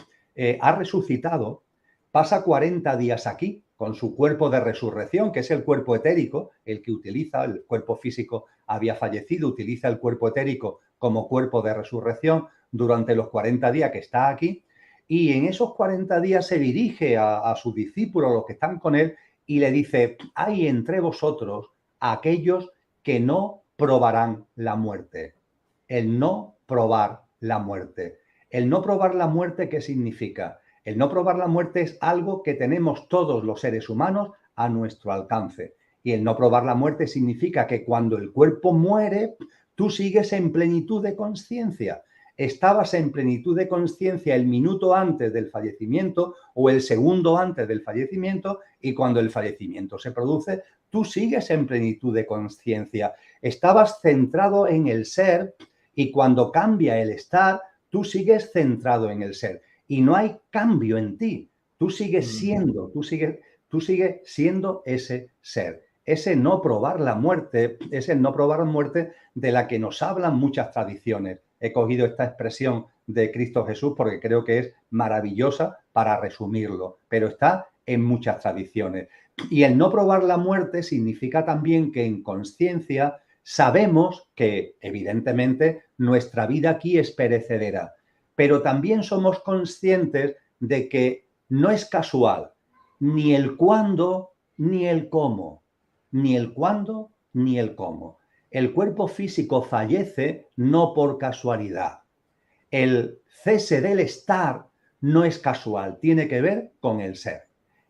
ha resucitado, pasa 40 días aquí con su cuerpo de resurrección, que es el cuerpo etérico, el que utiliza, el cuerpo físico había fallecido, utiliza el cuerpo etérico como cuerpo de resurrección durante los 40 días que está aquí, y en esos 40 días se dirige a sus discípulos, los que están con él, y le dice: hay entre vosotros aquellos que no probarán la muerte. El no probar la muerte. El no probar la muerte, ¿qué significa? El no probar la muerte es algo que tenemos todos los seres humanos a nuestro alcance. Y el no probar la muerte significa que cuando el cuerpo muere, tú sigues en plenitud de conciencia. Estabas en plenitud de conciencia el minuto antes del fallecimiento o el segundo antes del fallecimiento, y cuando el fallecimiento se produce, tú sigues en plenitud de conciencia. Estabas centrado en el ser y cuando cambia el estar, tú sigues centrado en el ser y no hay cambio en ti. Tú sigues siendo, tú sigues siendo ese ser. ese no probar la muerte, es el no probar la muerte de la que nos hablan muchas tradiciones. He cogido esta expresión de Cristo Jesús porque creo que es maravillosa para resumirlo, pero está en muchas tradiciones. Y el no probar la muerte significa también que en conciencia sabemos que, evidentemente, nuestra vida aquí es perecedera, pero también somos conscientes de que no es casual ni el cuándo ni el cómo, ni el cuándo ni el cómo. El cuerpo físico fallece no por casualidad. El cese del estar no es casual, tiene que ver con el ser.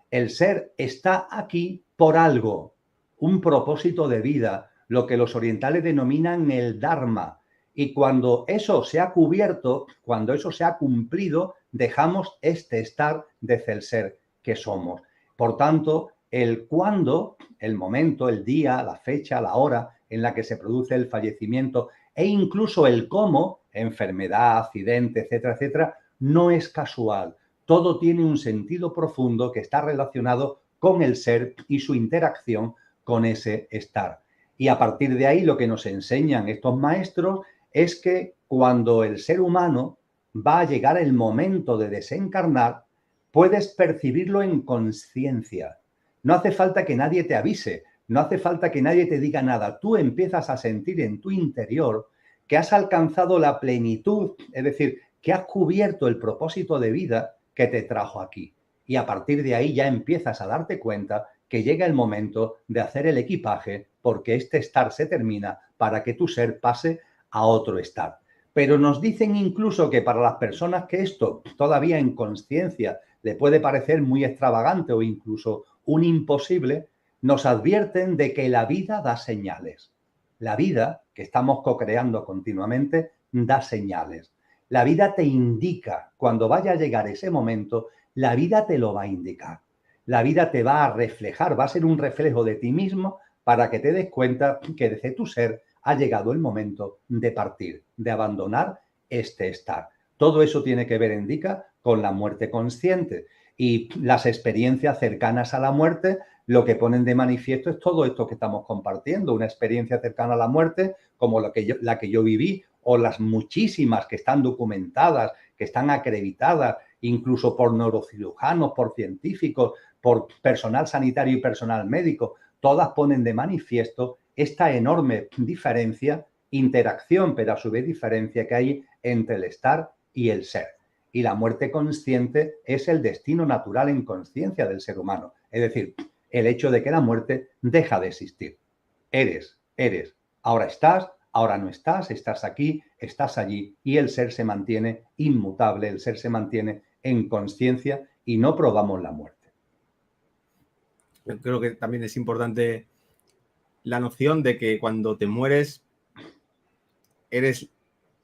El ser está aquí por algo, un propósito de vida, lo que los orientales denominan el Dharma. Y cuando eso se ha cubierto, cuando eso se ha cumplido, dejamos este estar desde el ser que somos. Por tanto, el cuándo, el momento, el día, la fecha, la hora en la que se produce el fallecimiento e incluso el cómo, enfermedad, accidente, etcétera, etcétera, no es casual. Todo tiene un sentido profundo que está relacionado con el ser y su interacción con ese estar. Y a partir de ahí lo que nos enseñan estos maestros es que cuando el ser humano va a llegar el momento de desencarnar, puedes percibirlo en conciencia. No hace falta que nadie te avise, no hace falta que nadie te diga nada. Tú empiezas a sentir en tu interior que has alcanzado la plenitud, es decir, que has cubierto el propósito de vida que te trajo aquí. Y a partir de ahí ya empiezas a darte cuenta que llega el momento de hacer el equipaje porque este estar se termina para que tu ser pase a otro estar. Pero nos dicen incluso que para las personas que esto todavía en conciencia le puede parecer muy extravagante o incluso un imposible, nos advierten de que la vida da señales. La vida, que estamos co-creando continuamente, da señales. La vida te indica, cuando vaya a llegar ese momento, la vida te lo va a indicar. La vida te va a reflejar, va a ser un reflejo de ti mismo para que te des cuenta que desde tu ser ha llegado el momento de partir, de abandonar este estar. Todo eso tiene que ver, indica, con la muerte consciente. Y las experiencias cercanas a la muerte lo que ponen de manifiesto es todo esto que estamos compartiendo, una experiencia cercana a la muerte como la que yo viví o las muchísimas que están documentadas, que están acreditadas, incluso por neurocirujanos, por científicos, por personal sanitario y personal médico, todas ponen de manifiesto esta enorme diferencia, interacción, pero a su vez diferencia que hay entre el estar y el ser. Y la muerte consciente es el destino natural en conciencia del ser humano. Es decir, el hecho de que la muerte deja de existir. Eres. Ahora estás, ahora no estás, estás aquí, estás allí y el ser se mantiene inmutable, el ser se mantiene en conciencia y no probamos la muerte. Yo creo que también es importante la noción de que cuando te mueres eres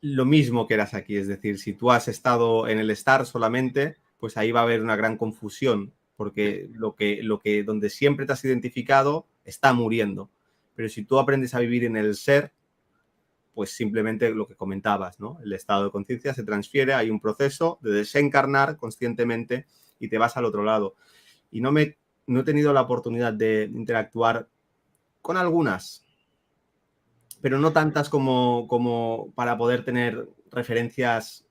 lo mismo que eras aquí. Es decir, si tú has estado en el estar solamente, pues ahí va a haber una gran confusión, porque donde siempre te has identificado está muriendo. Pero si tú aprendes a vivir en el ser, pues simplemente lo que comentabas, ¿no? El estado de conciencia se transfiere, hay un proceso de desencarnar conscientemente y te vas al otro lado. Y no he tenido la oportunidad de interactuar con algunas, pero no tantas como para poder tener referencias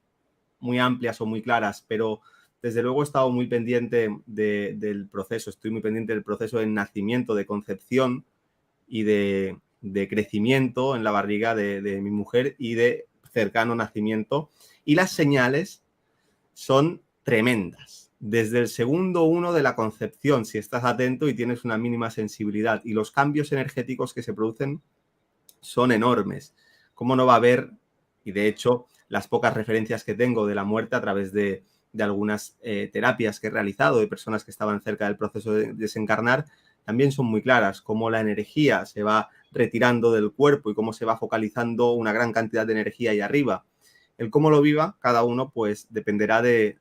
muy amplias o muy claras, pero desde luego he estado muy pendiente del proceso, estoy muy pendiente del proceso de nacimiento, de concepción y de crecimiento en la barriga de mi mujer y de cercano nacimiento. Y las señales son tremendas. Desde el segundo uno de la concepción, si estás atento y tienes una mínima sensibilidad, y los cambios energéticos que se producen son enormes. ¿Cómo no va a haber? Y de hecho, las pocas referencias que tengo de la muerte a través de algunas terapias que he realizado de personas que estaban cerca del proceso de desencarnar, también son muy claras, cómo la energía se va retirando del cuerpo y cómo se va focalizando una gran cantidad de energía ahí arriba. El cómo lo viva cada uno, pues dependerá de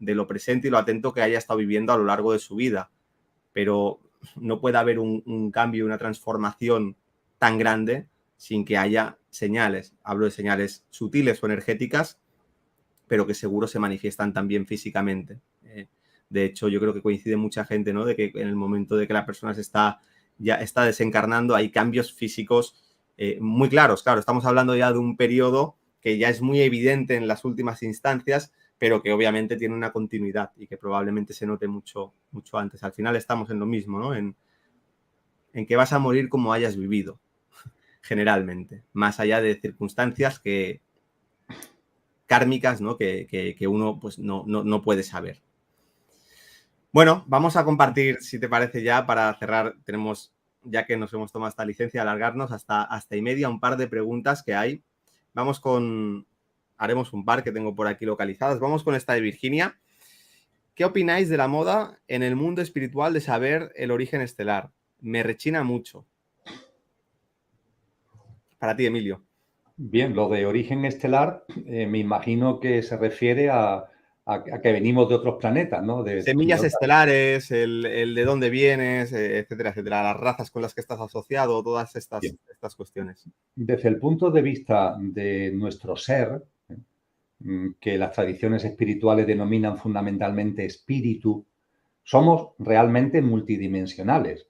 lo presente y lo atento que haya estado viviendo a lo largo de su vida. Pero no puede haber un cambio, una transformación tan grande sin que haya señales. Hablo de señales sutiles o energéticas, pero que seguro se manifiestan también físicamente. De hecho, yo creo que coincide mucha gente, ¿no? De que en el momento de que la persona se está ya está desencarnando, hay cambios físicos muy claros. Claro, estamos hablando ya de un periodo que ya es muy evidente en las últimas instancias, pero que obviamente tiene una continuidad y que probablemente se note mucho, mucho antes. Al final estamos en lo mismo, ¿no? En que vas a morir como hayas vivido, generalmente, más allá de circunstancias kármicas, ¿no? Que uno pues, no puede saber. Bueno, vamos a compartir, si te parece ya, para cerrar, tenemos, ya que nos hemos tomado esta licencia, alargarnos hasta y media, un par de preguntas que hay. Haremos un par que tengo por aquí localizadas. Vamos con esta de Virginia. ¿Qué opináis de la moda en el mundo espiritual de saber el origen estelar? Me rechina mucho. Para ti, Emilio. Bien, lo de origen estelar, me imagino que se refiere a que venimos de otros planetas, ¿no? Semillas estelares, el de dónde vienes, etcétera, etcétera. Las razas con las que estás asociado, todas estas cuestiones. Desde el punto de vista de nuestro ser, que las tradiciones espirituales denominan fundamentalmente espíritu, somos realmente multidimensionales.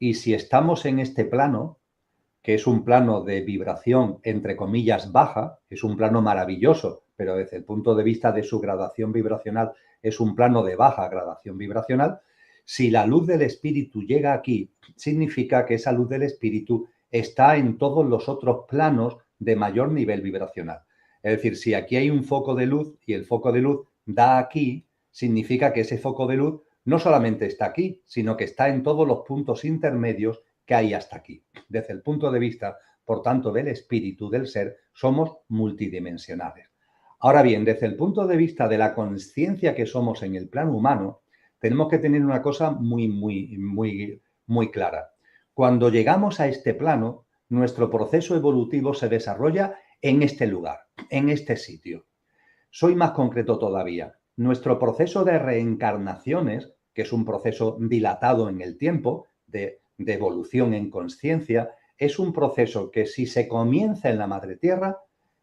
Y si estamos en este plano, que es un plano de vibración, entre comillas, baja, es un plano maravilloso, pero desde el punto de vista de su gradación vibracional es un plano de baja gradación vibracional, si la luz del espíritu llega aquí, significa que esa luz del espíritu está en todos los otros planos de mayor nivel vibracional. Es decir, si aquí hay un foco de luz y el foco de luz da aquí, significa que ese foco de luz no solamente está aquí, sino que está en todos los puntos intermedios que hay hasta aquí. Desde el punto de vista, por tanto, del espíritu, del ser, somos multidimensionales. Ahora bien, desde el punto de vista de la consciencia que somos en el plano humano, tenemos que tener una cosa muy clara. Cuando llegamos a este plano, nuestro proceso evolutivo se desarrolla en este lugar, en este sitio. Soy más concreto todavía. Nuestro proceso de reencarnaciones, que es un proceso dilatado en el tiempo, de evolución en consciencia, es un proceso que si se comienza en la Madre Tierra,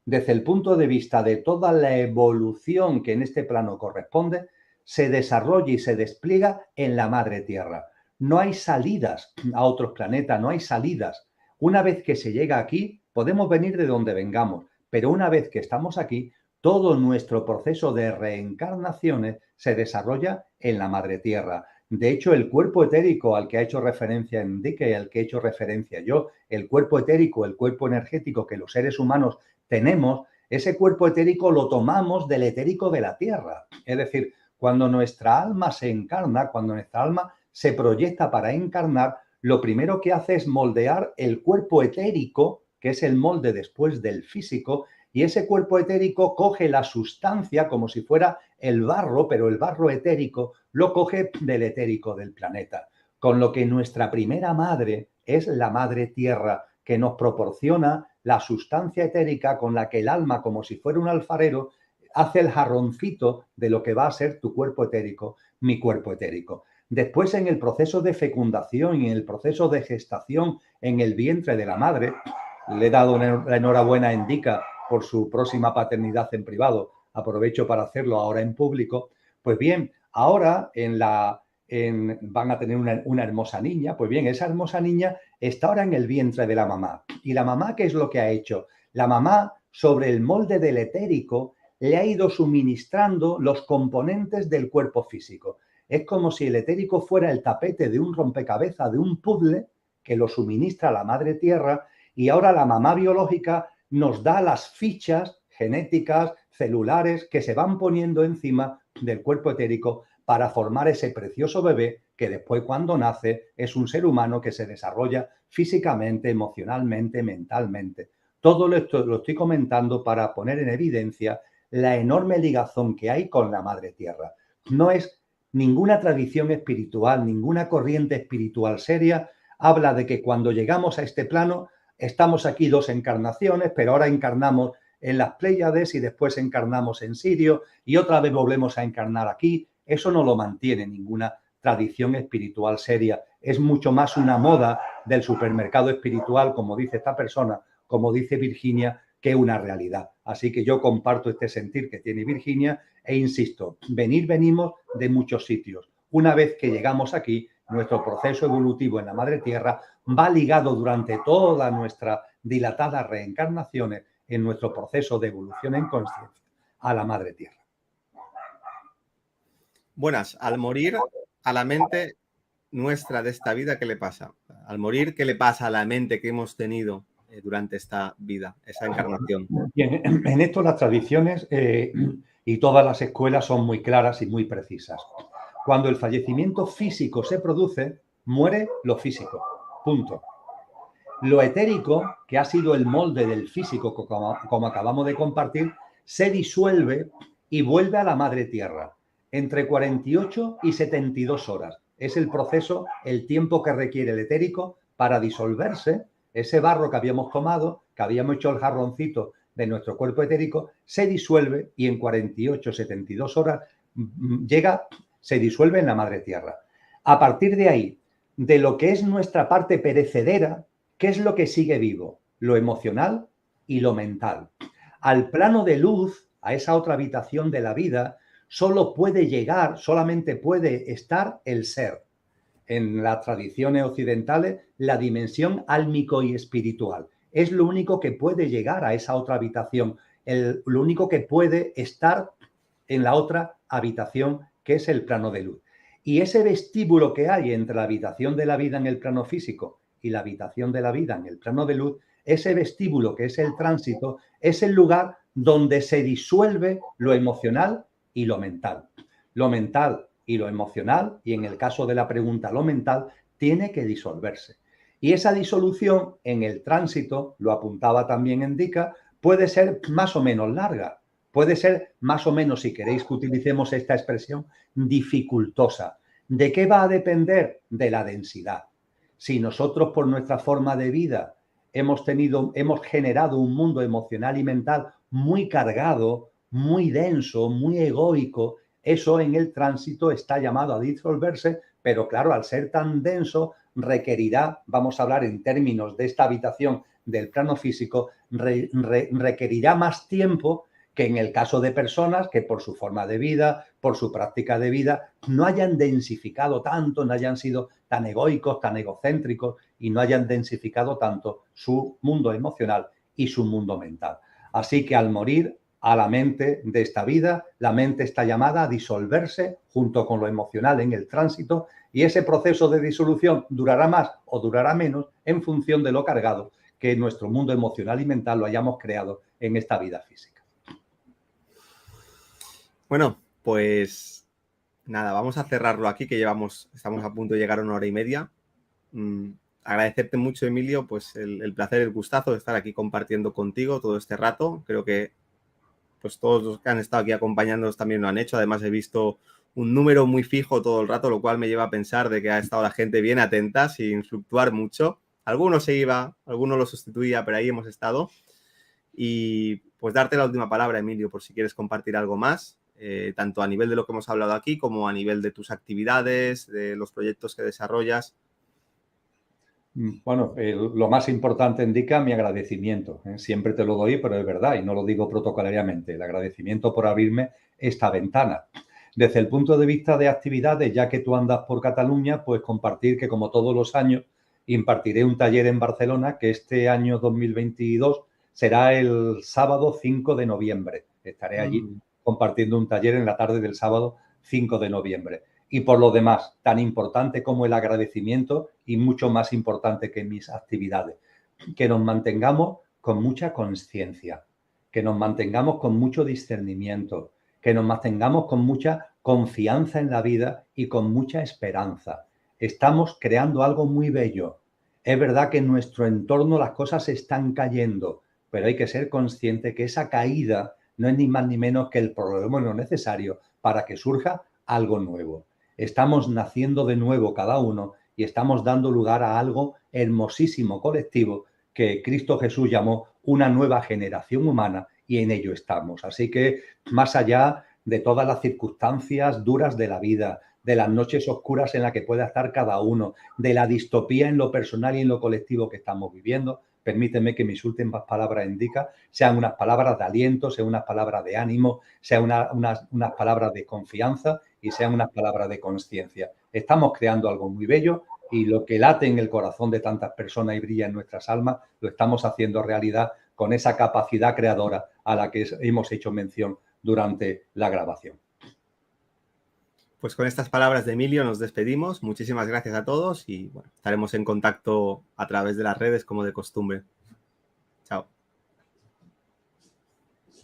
desde el punto de vista de toda la evolución que en este plano corresponde, se desarrolla y se despliega en la Madre Tierra. No hay salidas a otros planetas, no hay salidas. Una vez que se llega aquí, podemos venir de donde vengamos, pero una vez que estamos aquí, todo nuestro proceso de reencarnaciones se desarrolla en la Madre Tierra. De hecho, el cuerpo etérico al que ha hecho referencia Enrique y al que he hecho referencia yo, el cuerpo etérico, el cuerpo energético que los seres humanos tenemos, ese cuerpo etérico lo tomamos del etérico de la Tierra. Es decir, cuando nuestra alma se encarna, cuando nuestra alma se proyecta para encarnar, lo primero que hace es moldear el cuerpo etérico, que es el molde después del físico, y ese cuerpo etérico coge la sustancia como si fuera el barro, pero el barro etérico lo coge del etérico del planeta. Con lo que nuestra primera madre es la Madre Tierra, que nos proporciona la sustancia etérica con la que el alma, como si fuera un alfarero, hace el jarroncito de lo que va a ser tu cuerpo etérico, mi cuerpo etérico. Después, en el proceso de fecundación y en el proceso de gestación en el vientre de la madre, le he dado la enhorabuena a Indica por su próxima paternidad en privado, aprovecho para hacerlo ahora en público, pues bien, ahora van a tener una hermosa niña, pues bien, esa hermosa niña está ahora en el vientre de la mamá. ¿Y la mamá qué es lo que ha hecho? La mamá, sobre el molde del etérico, le ha ido suministrando los componentes del cuerpo físico. Es como si el etérico fuera el tapete de un rompecabezas, de un puzzle que lo suministra la Madre Tierra, y ahora la mamá biológica nos da las fichas genéticas, celulares, que se van poniendo encima del cuerpo etérico para formar ese precioso bebé que después, cuando nace, es un ser humano que se desarrolla físicamente, emocionalmente, mentalmente. Todo esto lo estoy comentando para poner en evidencia la enorme ligazón que hay con la Madre Tierra. No es ninguna tradición espiritual, ninguna corriente espiritual seria habla de que cuando llegamos a este plano estamos aquí 2 encarnaciones, pero ahora encarnamos en las Pléyades y después encarnamos en Sirio y otra vez volvemos a encarnar aquí. Eso no lo mantiene ninguna tradición espiritual seria. Es mucho más una moda del supermercado espiritual, como dice esta persona, como dice Virginia, que una realidad. Así que yo comparto este sentir que tiene Virginia e insisto, venimos de muchos sitios. Una vez que llegamos aquí, nuestro proceso evolutivo en la Madre Tierra va ligado durante toda nuestra dilatada reencarnaciones en nuestro proceso de evolución en conciencia a la Madre Tierra. Buenas, al morir a la mente nuestra de esta vida, ¿qué le pasa? Al morir, ¿qué le pasa a la mente que hemos tenido durante esta vida, esa encarnación? Bien, en esto las tradiciones y todas las escuelas son muy claras y muy precisas. Cuando el fallecimiento físico se produce, muere lo físico. Punto. Lo etérico, que ha sido el molde del físico, como acabamos de compartir, se disuelve y vuelve a la Madre Tierra entre 48 y 72 horas. Es el proceso, el tiempo que requiere el etérico para disolverse. Ese barro que habíamos tomado, que habíamos hecho el jarroncito de nuestro cuerpo etérico, se disuelve y en 48 72 horas se disuelve en la Madre Tierra. A partir de ahí, de lo que es nuestra parte perecedera, ¿qué es lo que sigue vivo? Lo emocional y lo mental. Al plano de luz, a esa otra habitación de la vida, solo puede llegar, solamente puede estar el ser. En las tradiciones occidentales, la dimensión álmico y espiritual. Es lo único que puede llegar a esa otra habitación, lo único que puede estar en la otra habitación, que es el plano de luz. Y ese vestíbulo que hay entre la habitación de la vida en el plano físico y la habitación de la vida en el plano de luz, ese vestíbulo que es el tránsito, es el lugar donde se disuelve lo emocional y lo mental. Lo mental y lo emocional, y en el caso de la pregunta, lo mental, tiene que disolverse. Y esa disolución en el tránsito, lo apuntaba también Indica, puede ser más o menos larga, puede ser más o menos, si queréis que utilicemos esta expresión, dificultosa. ¿De qué va a depender? De la densidad. Si nosotros por nuestra forma de vida hemos generado un mundo emocional y mental muy cargado, muy denso, muy egoico, eso en el tránsito está llamado a disolverse, pero claro, al ser tan denso requerirá, vamos a hablar en términos de esta habitación del plano físico, requerirá más tiempo que en el caso de personas que por su forma de vida, por su práctica de vida, no hayan densificado tanto, no hayan sido tan egoicos, tan egocéntricos y no hayan densificado tanto su mundo emocional y su mundo mental. Así que al morir a la mente de esta vida, la mente está llamada a disolverse junto con lo emocional en el tránsito y ese proceso de disolución durará más o durará menos en función de lo cargado que nuestro mundo emocional y mental lo hayamos creado en esta vida física. Bueno, pues nada, vamos a cerrarlo aquí, que estamos a punto de llegar a 1 hora y media. Agradecerte mucho, Emilio, pues el placer, el gustazo de estar aquí compartiendo contigo todo este rato. Creo que pues todos los que han estado aquí acompañándonos también lo han hecho. Además, he visto un número muy fijo todo el rato, lo cual me lleva a pensar de que ha estado la gente bien atenta, sin fluctuar mucho. Algunos se iba, algunos lo sustituía, pero ahí hemos estado. Y pues darte la última palabra, Emilio, por si quieres compartir algo más, tanto a nivel de lo que hemos hablado aquí como a nivel de tus actividades, de los proyectos que desarrollas. Bueno, lo más importante indica mi agradecimiento. Siempre te lo doy, pero es verdad, y no lo digo protocolariamente. El agradecimiento por abrirme esta ventana. Desde el punto de vista de actividades, ya que tú andas por Cataluña, pues compartir que como todos los años impartiré un taller en Barcelona que este año 2022 será el sábado 5 de noviembre. Estaré allí compartiendo un taller en la tarde del sábado 5 de noviembre. Y por lo demás, tan importante como el agradecimiento y mucho más importante que mis actividades, que nos mantengamos con mucha conciencia, que nos mantengamos con mucho discernimiento, que nos mantengamos con mucha confianza en la vida y con mucha esperanza. Estamos creando algo muy bello. Es verdad que en nuestro entorno las cosas están cayendo, pero hay que ser consciente que esa caída no es ni más ni menos que el problema necesario para que surja algo nuevo. Estamos naciendo de nuevo cada uno y estamos dando lugar a algo hermosísimo colectivo que Cristo Jesús llamó una nueva generación humana y en ello estamos. Así que más allá de todas las circunstancias duras de la vida, de las noches oscuras en las que pueda estar cada uno, de la distopía en lo personal y en lo colectivo que estamos viviendo, permíteme que mis últimas palabras indica sean unas palabras de aliento, sean unas palabras de ánimo, sean unas palabras de confianza y sean unas palabras de conciencia. Estamos creando algo muy bello y lo que late en el corazón de tantas personas y brilla en nuestras almas, lo estamos haciendo realidad con esa capacidad creadora a la que hemos hecho mención durante la grabación. Pues con estas palabras de Emilio nos despedimos. Muchísimas gracias a todos y bueno, estaremos en contacto a través de las redes como de costumbre.